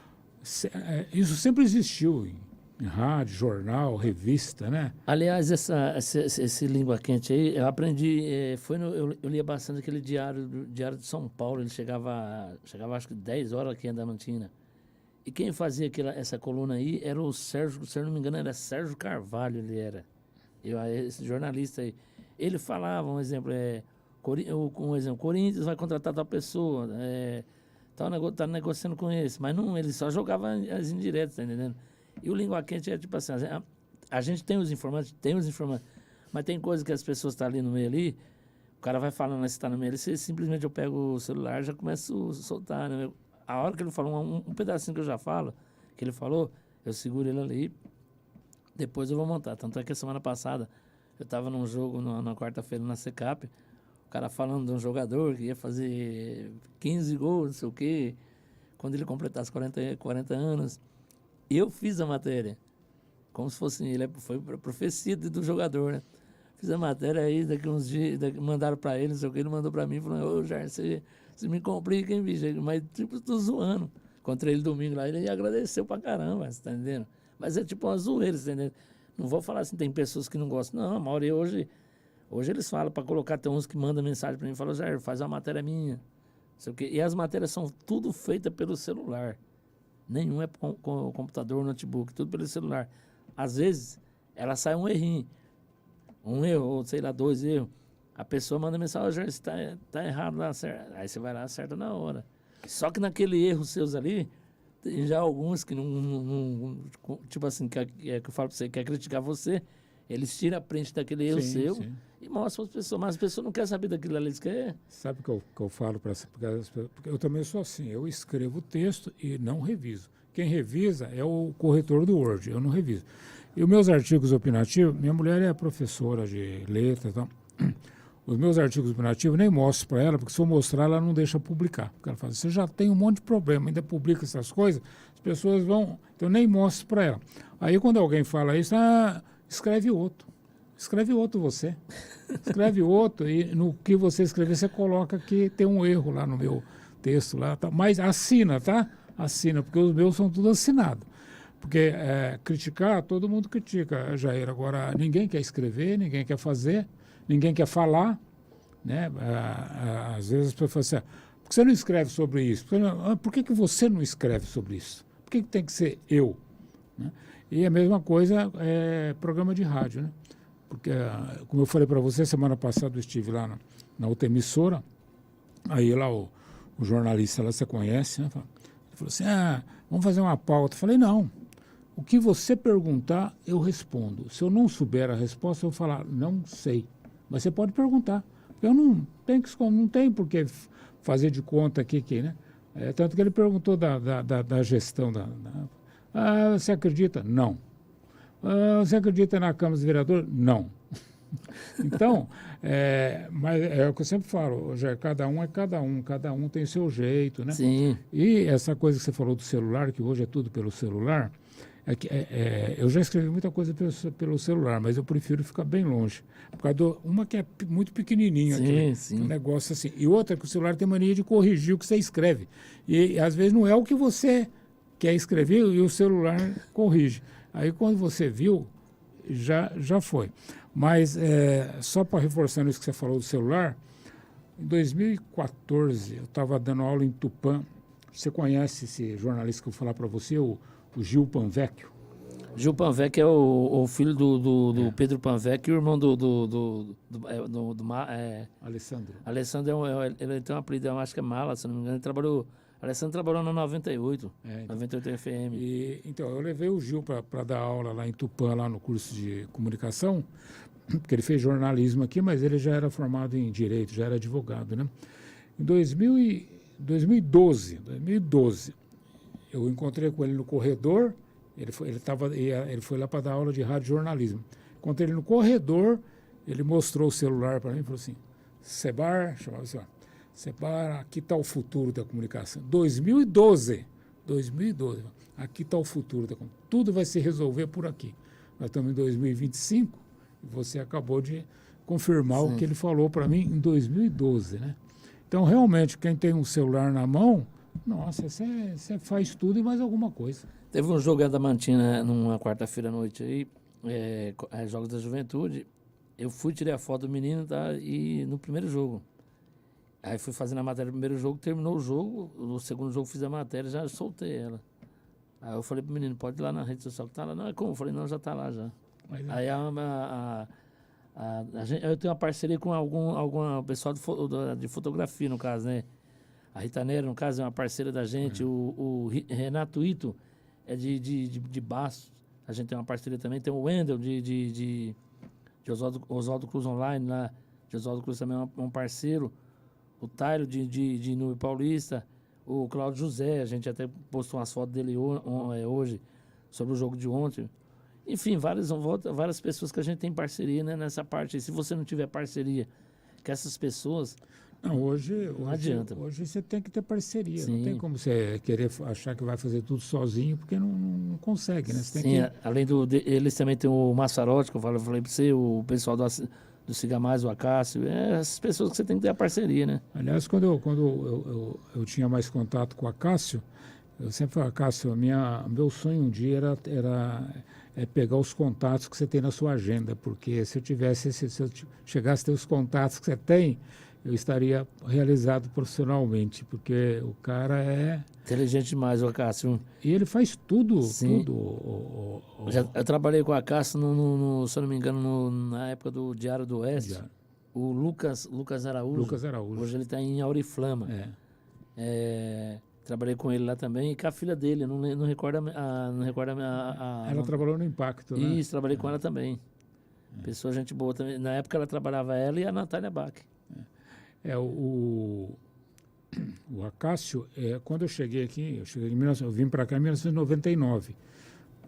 isso sempre existiu em rádio, jornal, revista, né? Aliás, esse língua quente aí, eu aprendi, eu lia bastante aquele diário de São Paulo, ele chegava acho que 10 horas aqui em Adamantina. E quem fazia essa coluna aí era o Sérgio, se eu não me engano, era Sérgio Carvalho, ele era. Esse jornalista aí. Ele falava, um exemplo, Corinthians vai contratar tal pessoa, tá negociando com esse, mas não, ele só jogava as indiretas, tá entendendo? E o língua quente é tipo assim, a gente tem os informantes, mas tem coisas que as pessoas estão ali no meio ali, o cara vai falando, você está no meio ali, simplesmente eu pego o celular e já começo a soltar, né? A hora que ele falou, um pedacinho que eu já falo, que ele falou, eu seguro ele ali, depois eu vou montar. Tanto é que a semana passada, eu estava num jogo na quarta-feira na Secap, o cara falando de um jogador que ia fazer 15 gols, não sei o quê, quando ele completasse 40 anos. Eu fiz a matéria, como se fosse, foi a profecia do jogador, né? Fiz a matéria aí, daqui uns dias, mandaram para ele, não sei o que, ele mandou para mim, falou, ô Jair, você me complica, hein, bicho? Mas, tipo, tô zoando. Encontrei ele domingo lá, ele agradeceu pra caramba, você tá entendendo? Mas é tipo uma zoeira, você tá entendendo? Não vou falar assim, tem pessoas que não gostam. Não, a maioria hoje eles falam para colocar, tem uns que mandam mensagem para mim e falam, Jair, faz uma matéria minha, não sei o quê. E as matérias são tudo feitas pelo celular. Nenhum é com computador, notebook, tudo pelo celular. Às vezes, ela sai um errinho. Um erro, ou sei lá, 2 erros. a pessoa manda mensagem, você tá errado lá, aí você vai lá, acerta na hora. Só que naquele erro seus ali, tem já alguns que tipo assim, que eu falo pra você, quer criticar você, eles tiram a print daquele erro seu e mostram para as pessoas, mas as pessoas não querem saber daquilo ali, eles querem... Sabe o que eu falo para porque eu também sou assim, eu escrevo o texto e não reviso. Quem revisa é o corretor do Word, eu não reviso. E os meus artigos opinativos, minha mulher é professora de letras, então, os meus artigos opinativos nem mostro para ela, porque se eu mostrar, ela não deixa publicar. Porque ela fala, você já tem um monte de problema, ainda publica essas coisas, as pessoas vão... Então, eu nem mostro para ela. Aí, quando alguém fala isso, escreve outro. Escreve outro você. Escreve outro e no que você escrever, você coloca que tem um erro lá no meu texto. Lá, tá? Mas assina, tá? Assina, porque os meus são tudo assinados. Porque criticar, todo mundo critica, Jair. Agora, ninguém quer escrever, ninguém quer fazer, ninguém quer falar. Né? Às vezes as pessoas falam assim, por que você não escreve sobre isso? Por que você não escreve sobre isso? Por que tem que ser eu? Né? E a mesma coisa é programa de rádio, né? Porque, como eu falei para você, semana passada eu estive lá na outra emissora, aí lá o jornalista lá, você conhece, né? Ele falou assim, vamos fazer uma pauta. Eu falei, não, o que você perguntar, eu respondo. Se eu não souber a resposta, eu vou falar, não sei. Mas você pode perguntar. Eu não tenho por que fazer de conta aqui, né? Tanto que ele perguntou da gestão você acredita? Não. Você acredita na Câmara dos Vereadores? Não. Então, mas é o que eu sempre falo, já cada um tem seu jeito, né? Sim. E essa coisa que você falou do celular, que hoje é tudo pelo celular, eu já escrevi muita coisa pelo celular, mas eu prefiro ficar bem longe. Por causa uma que é muito pequenininho aqui, um negócio assim. E outra que o celular tem mania de corrigir o que você escreve. E às vezes não é o que você quer escrever e o celular corrige. Aí quando você viu, já foi. Mas só para reforçar isso que você falou do celular, em 2014 eu estava dando aula em Tupã. Você conhece esse jornalista que eu vou falar para você, o Gil Panvecchio? Gil Panvecchio é o filho do Pedro Panvecchio, irmão do Alessandro. Alessandro ele tem um apelido, eu acho que é Mala, se não me engano. Alessandro trabalhou na 98, 98 FM. Então, eu levei o Gil para dar aula lá em Tupã, lá no curso de comunicação, porque ele fez jornalismo aqui, mas ele já era formado em Direito, já era advogado, né? Em 2012, eu encontrei com ele no corredor, ele foi lá para dar aula de rádio jornalismo. Encontrei ele no corredor, ele mostrou o celular para mim e falou assim, Sebar, chamava assim, Sebar, aqui está o futuro da comunicação. 2012, aqui está o futuro da comunicação. Tudo vai se resolver por aqui. Nós estamos em 2025 e você acabou de confirmar o que ele falou para mim em 2012, né? Então, realmente, quem tem um celular na mão, nossa, você faz tudo e mais alguma coisa. Teve um jogo da Mantina numa quarta-feira à noite aí, Jogos da Juventude. Eu fui, tirei a foto do menino, tá? E no primeiro jogo. Aí fui fazendo a matéria do primeiro jogo, terminou o jogo, no segundo jogo fiz a matéria, já soltei ela. Aí eu falei pro menino, pode ir lá na rede social que tá lá. Não, é como? Eu falei, não, já tá lá já. Mas, aí eu tenho uma parceria com algum pessoal de fotografia, no caso, né? A Rita Neira, no caso, é uma parceira da gente. O Renato Ito é de Bastos. A gente tem uma parceria também. Tem o Wendel de Oswaldo Cruz Online, lá. De Oswaldo Cruz também é um parceiro. O Tairo de Nube Paulista. O Cláudio José, a gente até postou umas fotos dele hoje sobre o jogo de ontem. Enfim, várias pessoas que a gente tem parceria, né, nessa parte. E se você não tiver parceria com essas pessoas... Não, hoje adianta. Hoje você tem que ter parceria. Sim. Não tem como você querer achar que vai fazer tudo sozinho, porque não consegue, né? Você tem que... Além eles também tem o Massarotti, que eu falei para você, o pessoal do Siga Mais, o Acácio. Essas pessoas que você tem que ter a parceria, né? Aliás, quando eu tinha mais contato com o Acácio, eu sempre falei, Acácio, meu sonho um dia era pegar os contatos que você tem na sua agenda, porque se eu chegasse a ter os contatos que você tem, eu estaria realizado profissionalmente, porque o cara é... Inteligente demais, o Acácio. E ele faz tudo. Sim. Tudo. Eu trabalhei com o Acácio, se eu não me engano, na época do Diário do Oeste. O Lucas Araújo. Lucas Araújo. Hoje ele está em Auriflama. Trabalhei com ele lá também e com a filha dele, não recordo Ela trabalhou no Impacto, né? Isso, trabalhei com ela também. Pessoa, gente boa também. Na época ela trabalhava ela e a Natália Bach. O Acácio, quando eu cheguei aqui, eu vim para cá em 1999.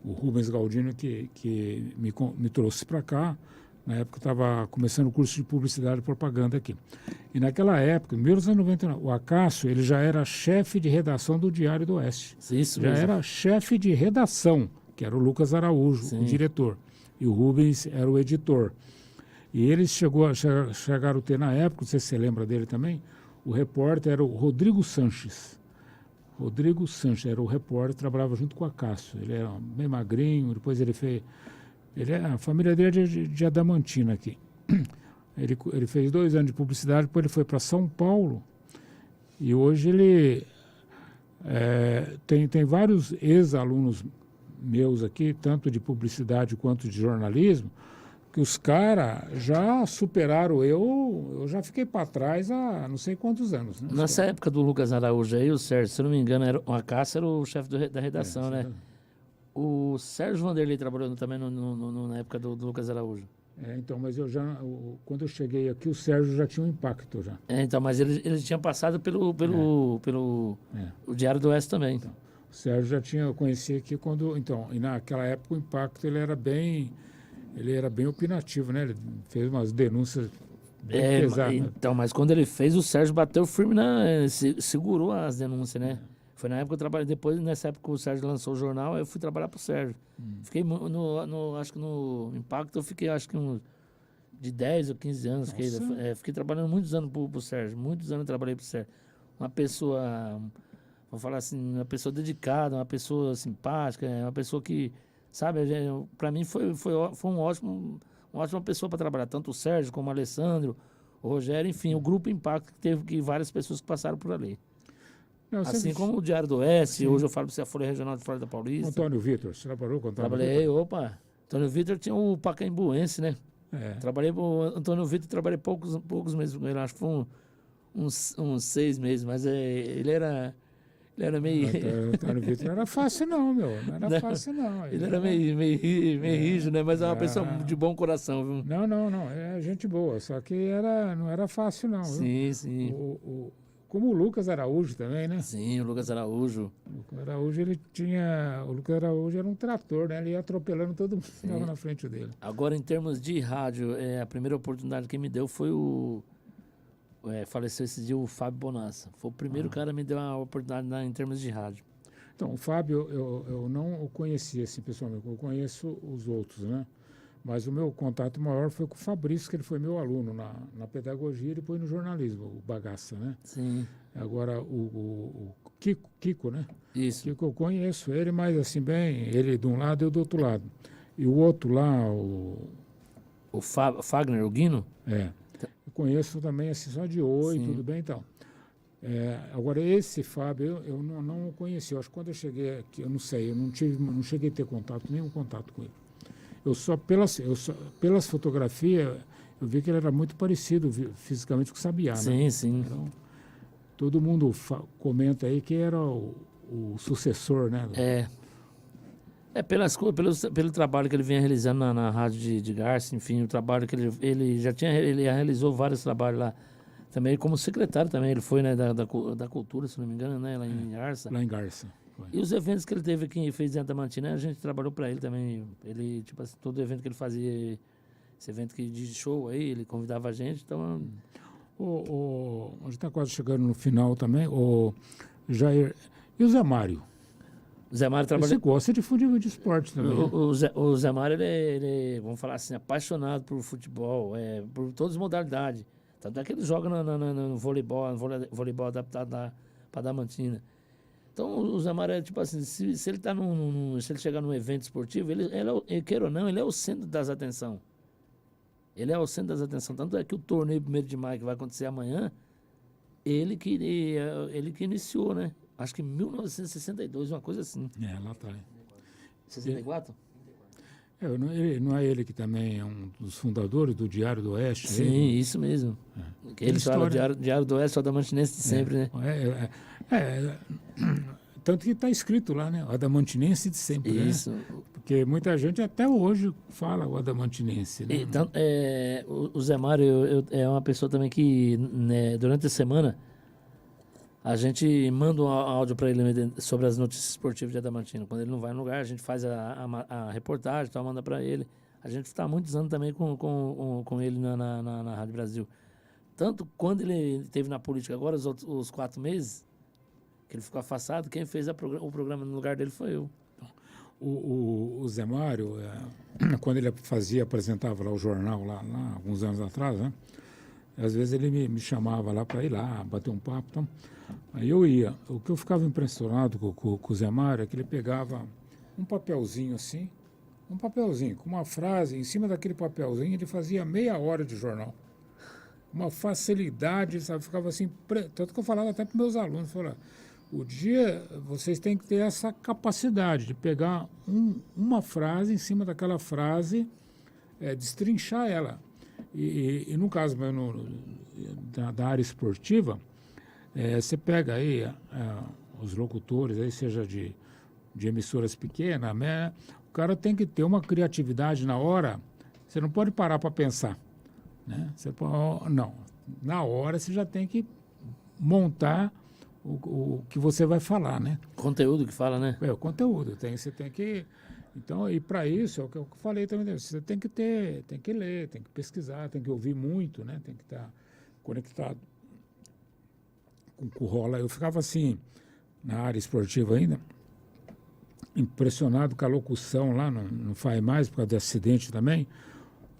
O Rubens Galdino que me trouxe para cá. Na época eu estava começando o curso de Publicidade e Propaganda aqui. E naquela época, em 1999, o Acácio ele já era chefe de redação do Diário do Oeste. Isso já mesmo. era chefe de redação, que era o Lucas Araújo, Sim. o diretor. E o Rubens era o editor. E eles chegaram a ter na época, não sei se você lembra dele também, o repórter era o Rodrigo Sanches. Rodrigo Sanches era o repórter, trabalhava junto com o Acácio. Ele era bem magrinho, depois ele fez... a família dele é de Adamantina aqui. Ele fez 2 anos de publicidade, depois ele foi para São Paulo. E hoje ele tem vários ex-alunos meus aqui, tanto de publicidade quanto de jornalismo, que os caras já superaram eu já fiquei para trás há não sei quantos anos. Né? Nessa época do Lucas Araújo aí, o Sérgio, se eu não me engano, o Acácio era o chefe da redação, né? O Sérgio Vanderlei trabalhou também na época do Lucas Araújo. Então, mas quando eu cheguei aqui, o Sérgio já tinha um Impacto já. Então, mas ele tinha passado pelo o Diário do Oeste também. Então, o Sérgio eu conheci aqui e naquela época o Impacto ele era bem opinativo, né? Ele fez umas denúncias bem pesadas. Então, mas quando ele fez, o Sérgio bateu firme, segurou as denúncias, né? Foi na época que eu trabalhei, depois, nessa época que o Sérgio lançou o jornal, eu fui trabalhar pro Sérgio. Fiquei acho que no Impacto, eu fiquei acho que de 10 ou 15 anos. Fiquei trabalhando muitos anos pro Sérgio, muitos anos eu trabalhei pro Sérgio. Uma pessoa, vou falar assim, uma pessoa dedicada, uma pessoa simpática, uma pessoa que, sabe, para mim foi uma ótima pessoa para trabalhar, tanto o Sérgio como o Alessandro, o Rogério, enfim, o Grupo Impacto que teve várias pessoas que passaram por ali. Assim como o Diário do Oeste, hoje eu falo para você a Folha Regional de Flórida Paulista. Antônio Vitor, você trabalhou com o Antônio Vitor? Trabalhei, Antônio Vitor tinha o Pacaembuense, né? Trabalhei com o Antônio Vitor, trabalhei poucos meses com ele, acho que foi uns 6 meses, mas ele era meio... Antônio Vitor não era fácil não, meu, não era fácil não. Ele era meio rígido, né? Mas é uma pessoa de bom coração, viu? Não, é gente boa, só que não era fácil não, viu? Sim. Como o Lucas Araújo também, né? Sim, o Lucas Araújo. O Lucas Araújo era um trator, né? Ele ia atropelando todo mundo que estava na frente dele. Agora, em termos de rádio, a primeira oportunidade que me deu foi faleceu esse dia o Fábio Bonassa. Foi o primeiro cara que me deu uma oportunidade em termos de rádio. Então, o Fábio, eu não o conheci assim, pessoalmente. Eu conheço os outros, né? Mas o meu contato maior foi com o Fabrício, que ele foi meu aluno na pedagogia e depois no jornalismo, o Bagaça, né? Sim. Agora, o Kiko, né? Isso. Kiko, eu conheço ele, mas assim, bem, ele de um lado e eu do outro lado. E o outro lá, o Fagner, o Guino? Eu conheço também, assim, só de oi, tudo bem, então. Agora, esse Fábio, eu não o conheci. Eu acho que quando eu cheguei aqui, eu não sei, eu não cheguei a ter nenhum contato com ele. Pelas fotografias, eu vi que ele era muito parecido fisicamente com o Sabiá, né? Sim. Então, todo mundo comenta aí que era o sucessor, né? Pelo trabalho que ele vinha realizando na rádio de Garça, enfim, o trabalho que ele realizou vários trabalhos lá. Também como secretário também, ele foi, né, da cultura, se não me engano, né, lá em Garça. Lá em Garça. E os eventos que ele teve aqui, fez em Adamantina, a gente trabalhou para ele também. Ele, tipo assim, todo evento que ele fazia, esse evento de show aí, ele convidava a gente, então... A gente está quase chegando no final também, o Jair... E o Zé Mário? O Zé Mário trabalha... Você gosta de futebol de esporte também, o Zé Mário, ele, vamos falar assim, apaixonado por futebol, por todas as modalidades. Tanto é que ele joga no voleibol adaptado para Adamantina. Então, o Zé Mário, tipo assim, se ele tá se ele chegar num evento esportivo, ele queira ou não, ele é o centro das atenções. Ele é o centro das atenções. Tanto é que o torneio 1º de maio, que vai acontecer amanhã, ele que iniciou, né? Acho que em 1962, uma coisa assim. Lá tá. 64? Não é ele que também é um dos fundadores do Diário do Oeste? Sim, ele? isso mesmo. Tem Ele fala história- Diário do Oeste, o Adamantinense de sempre, né? Tanto que está escrito lá, né? O Adamantinense de sempre, Isso. né? Porque muita gente até hoje fala o Adamantinense, né? Então, o Zé Mário é uma pessoa também que, né, durante a semana, a gente manda um áudio para ele sobre as notícias esportivas de Adamantina. Quando ele não vai no lugar, a gente faz a reportagem, tal, manda para ele. A gente está há muitos anos também com ele na Rádio Brasil. Tanto quando ele esteve na política agora, os 4 meses, que ele ficou afastado, quem fez o programa no lugar dele foi eu. O Zé Mário, quando ele apresentava lá o jornal, lá alguns anos atrás, né? Às vezes ele me chamava lá para ir lá, bater um papo. Então, aí eu ia. O que eu ficava impressionado com o Zé Mário é que ele pegava um papelzinho assim, com uma frase, em cima daquele papelzinho ele fazia meia hora de jornal. Uma facilidade, sabe? Ficava assim, tanto que eu falava até para meus alunos, falava, o dia vocês têm que ter essa capacidade de pegar uma frase, em cima daquela frase, destrinchar ela. E no caso da área esportiva, você pega aí os locutores, aí seja de emissoras pequenas, né? O cara tem que ter uma criatividade na hora, você não pode parar para pensar. Né? Não, na hora você já tem que montar o que você vai falar, né? Conteúdo que fala, né? O conteúdo, você tem que... Então, e para isso, é o que eu falei também, você tem que ler, tem que pesquisar, tem que ouvir muito, né? Tem que estar conectado com o que rola. Eu ficava assim, na área esportiva ainda, impressionado com a locução lá, não faz mais, por causa de acidente também,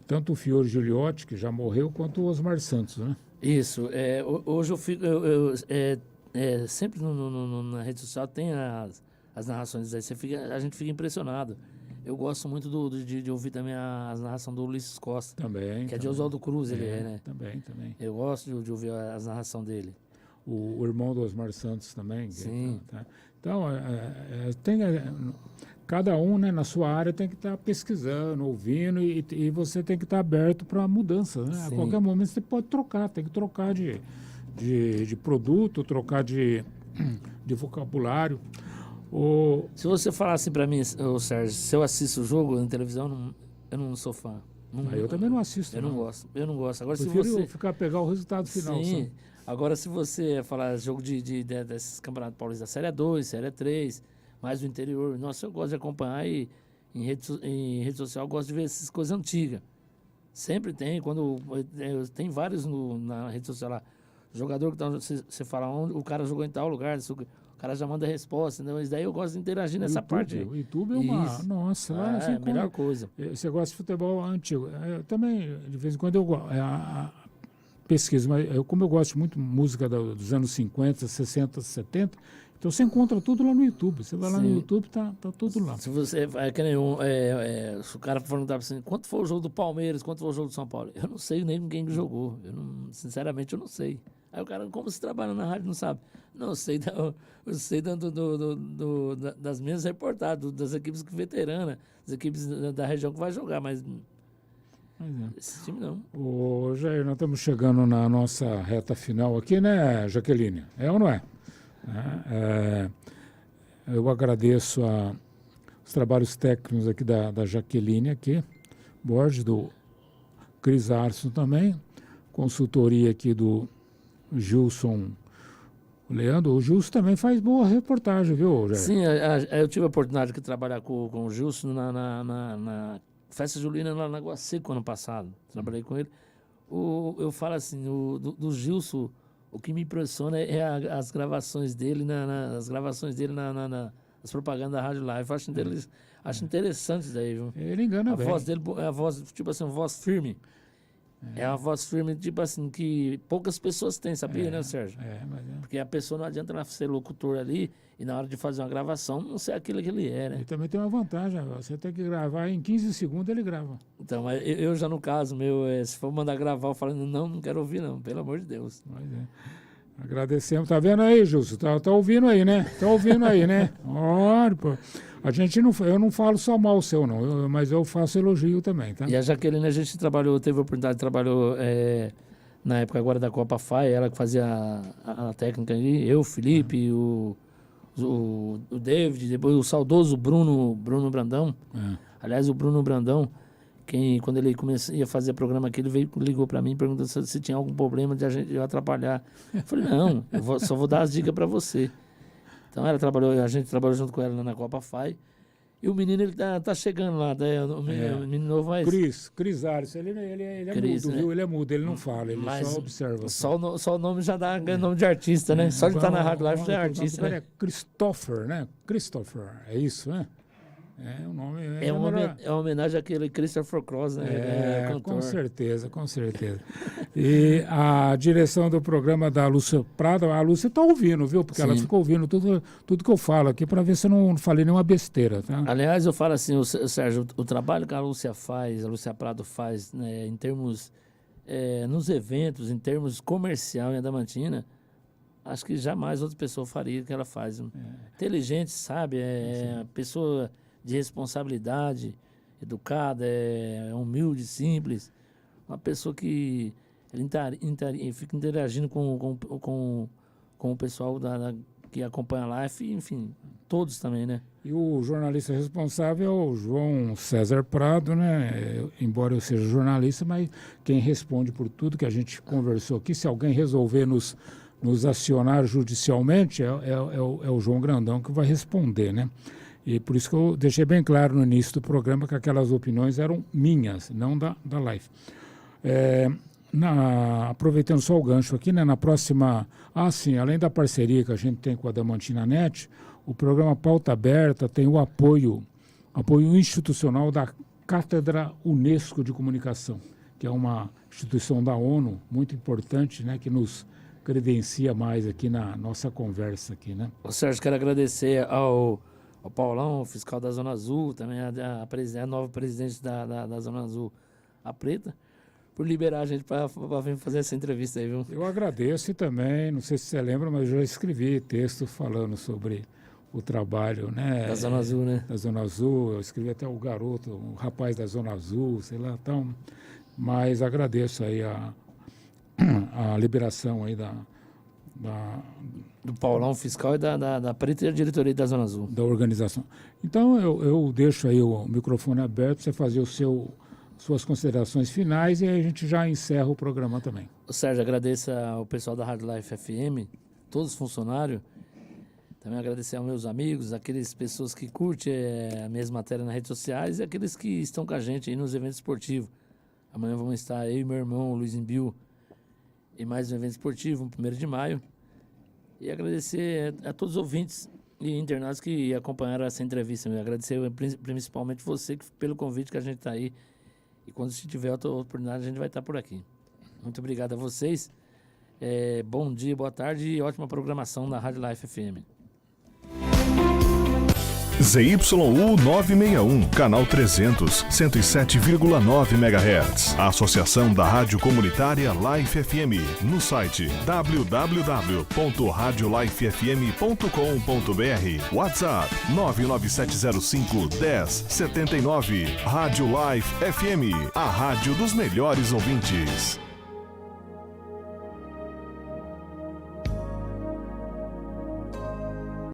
tanto o Fiore Gigliotti, que já morreu, quanto o Osmar Santos, né? Isso. Hoje eu fico... sempre na rede social tem as narrações aí, a gente fica impressionado. Eu gosto muito de ouvir também as narrações do Ulisses Costa. Também. Que é de Oswaldo Cruz, ele né? Também. Eu gosto de ouvir as narrações dele. O irmão do Osmar Santos também. Sim. Tá? Então, cada um, né, na sua área tem que estar pesquisando, ouvindo e você tem que estar aberto para mudanças, né? A qualquer momento você pode trocar, tem que trocar de produto, trocar de vocabulário. Se você falar assim para mim, Sérgio, se eu assisto o jogo na televisão, eu não sou fã. Eu também não assisto. Eu não gosto. Agora, prefiro se você pegar o resultado final. Sim. Agora, se você falar jogo desses campeonatos paulistas, Série 2, Série 3, mais do interior, nossa, eu gosto de acompanhar e em rede social eu gosto de ver essas coisas antigas. Sempre tem, tem vários na rede social lá. Jogador que você fala onde o cara jogou em tal lugar, o cara já manda a resposta, entendeu? Isso daí eu gosto de interagir nessa parte. O YouTube é uma... Isso. Nossa, é a melhor coisa. Você gosta de futebol antigo. Eu também, de vez em quando, eu pesquiso, mas como eu gosto muito de música dos anos 50, 60, 70, então você encontra tudo lá no YouTube. Você vai lá no YouTube, tá tudo lá. Se você se o cara perguntar assim, quanto foi o jogo do Palmeiras, quanto foi o jogo do São Paulo? Eu não sei nem quem jogou. Sinceramente, eu não sei. Aí o cara, como você trabalha na rádio, não sabe? Não, eu sei das minhas reportagens, das equipes veteranas, das equipes da região que vai jogar, mas esse time não. Ô, Jair, nós estamos chegando na nossa reta final aqui, né, Jaqueline? É ou não é? Eu agradeço os trabalhos técnicos aqui da Jaqueline aqui, Borges, do Cris Arson também, consultoria aqui do Gilson Leandro. O Gilson também faz boa reportagem, viu, Jair? Sim, eu tive a oportunidade de trabalhar com o Gilson na Festa Julina lá na Água Seca ano passado. Trabalhei com ele. Eu falo assim, do Gilson, o que me impressiona é as gravações dele, nas propagandas da Rádio Live. Acho interessante isso daí, viu? Ele engana bem. A voz dele é a voz, tipo assim, uma voz firme. É uma voz firme, tipo assim, que poucas pessoas têm, sabia, né, Sérgio? Porque a pessoa não adianta ela ser locutor ali e na hora de fazer uma gravação não ser aquilo que ele é, né? Ele também tem uma vantagem, você tem que gravar em 15 segundos, ele grava. Então, eu já no caso meu, se for mandar gravar, eu falo, não quero ouvir não, pelo amor de Deus. Agradecemos. Tá vendo aí, Justo? Tá ouvindo aí, né? Tá ouvindo aí, né? Olha, pô. A gente eu não falo só mal seu, não, mas eu faço elogio também, tá? E a Jaqueline, a gente teve a oportunidade, trabalhou na época agora da Copa FAI, ela que fazia a técnica ali, eu, o Felipe, o David, depois o saudoso Bruno Brandão. Aliás, o Bruno Brandão, quando ele ia fazer o programa aqui, ele ligou para mim perguntando se tinha algum problema de eu atrapalhar. Eu falei, não, só vou dar as dicas para você. Então a gente trabalhou junto com ela na Copa FAI. E o menino, ele tá chegando lá, o menino novo, mas... Cris Ares, ele é Cris, mudo, né? viu? Ele é mudo, ele não fala, ele mas só observa. Só o nome já dá nome de artista, né? Só de estar na Rádio Live já é artista, né? É Christopher, né? Christopher, é isso, né? É, o nome é uma homenagem àquele Christopher Cross, né? Com certeza, com certeza. E a direção do programa da Lúcia Prado, a Lúcia está ouvindo, viu? Porque ela ficou ouvindo tudo que eu falo aqui para ver se eu não falei nenhuma besteira, tá? Aliás, eu falo assim, Sérgio, o trabalho que a Lúcia Prado faz, né, em termos, nos eventos, em termos comercial em Adamantina, acho que jamais outra pessoa faria o que ela faz. Inteligente, sabe? Pessoa de responsabilidade, educada, humilde, simples. Uma pessoa que fica interagindo com o pessoal que acompanha a live, enfim, todos também, né? E o jornalista responsável é o João César Prado, né? Embora eu seja jornalista, mas quem responde por tudo que a gente conversou aqui, se alguém resolver nos acionar judicialmente, é o João Grandão que vai responder, né? E por isso que eu deixei bem claro no início do programa que aquelas opiniões eram minhas, não da live. Aproveitando só o gancho aqui, né, na próxima... sim, além da parceria que a gente tem com a Adamantina Net, o programa Pauta Aberta tem o apoio institucional da Cátedra Unesco de Comunicação, que é uma instituição da ONU muito importante, né, que nos credencia mais aqui na nossa conversa aqui, né? Sérgio, quero agradecer ao Paulão, o fiscal da Zona Azul, também a nova presidente da Zona Azul, a Preta, por liberar a gente para vir fazer essa entrevista aí, viu? Eu agradeço e também, não sei se você lembra, mas eu já escrevi texto falando sobre o trabalho, né? Da Zona Azul, né? Da Zona Azul, eu escrevi até o rapaz da Zona Azul, sei lá, então, mas agradeço aí a liberação aí do Paulão fiscal e da Preta e da diretoria da Zona Azul. Da organização. Então, eu deixo aí o microfone aberto para você fazer suas considerações finais e aí a gente já encerra o programa também. Sérgio, agradeço ao pessoal da Rádio Life FM, todos os funcionários. Também agradecer aos meus amigos, aquelas pessoas que curtem as minhas matérias nas redes sociais e aqueles que estão com a gente aí nos eventos esportivos. Amanhã vamos estar eu e meu irmão, o Luiz Imbil, em mais um evento esportivo, no 1º de maio. E agradecer a todos os ouvintes e internautas que acompanharam essa entrevista. Agradecer principalmente você pelo convite que a gente está aí. E quando se tiver outra oportunidade, a gente vai estar por aqui. Muito obrigado a vocês. Bom dia, boa tarde e ótima programação na Rádio Life FM. ZYU 961, canal 300, 107,9 MHz. A Associação da Rádio Comunitária Life FM. No site www.radiolifefm.com.br. WhatsApp 99705-1079. Rádio Life FM, a rádio dos melhores ouvintes.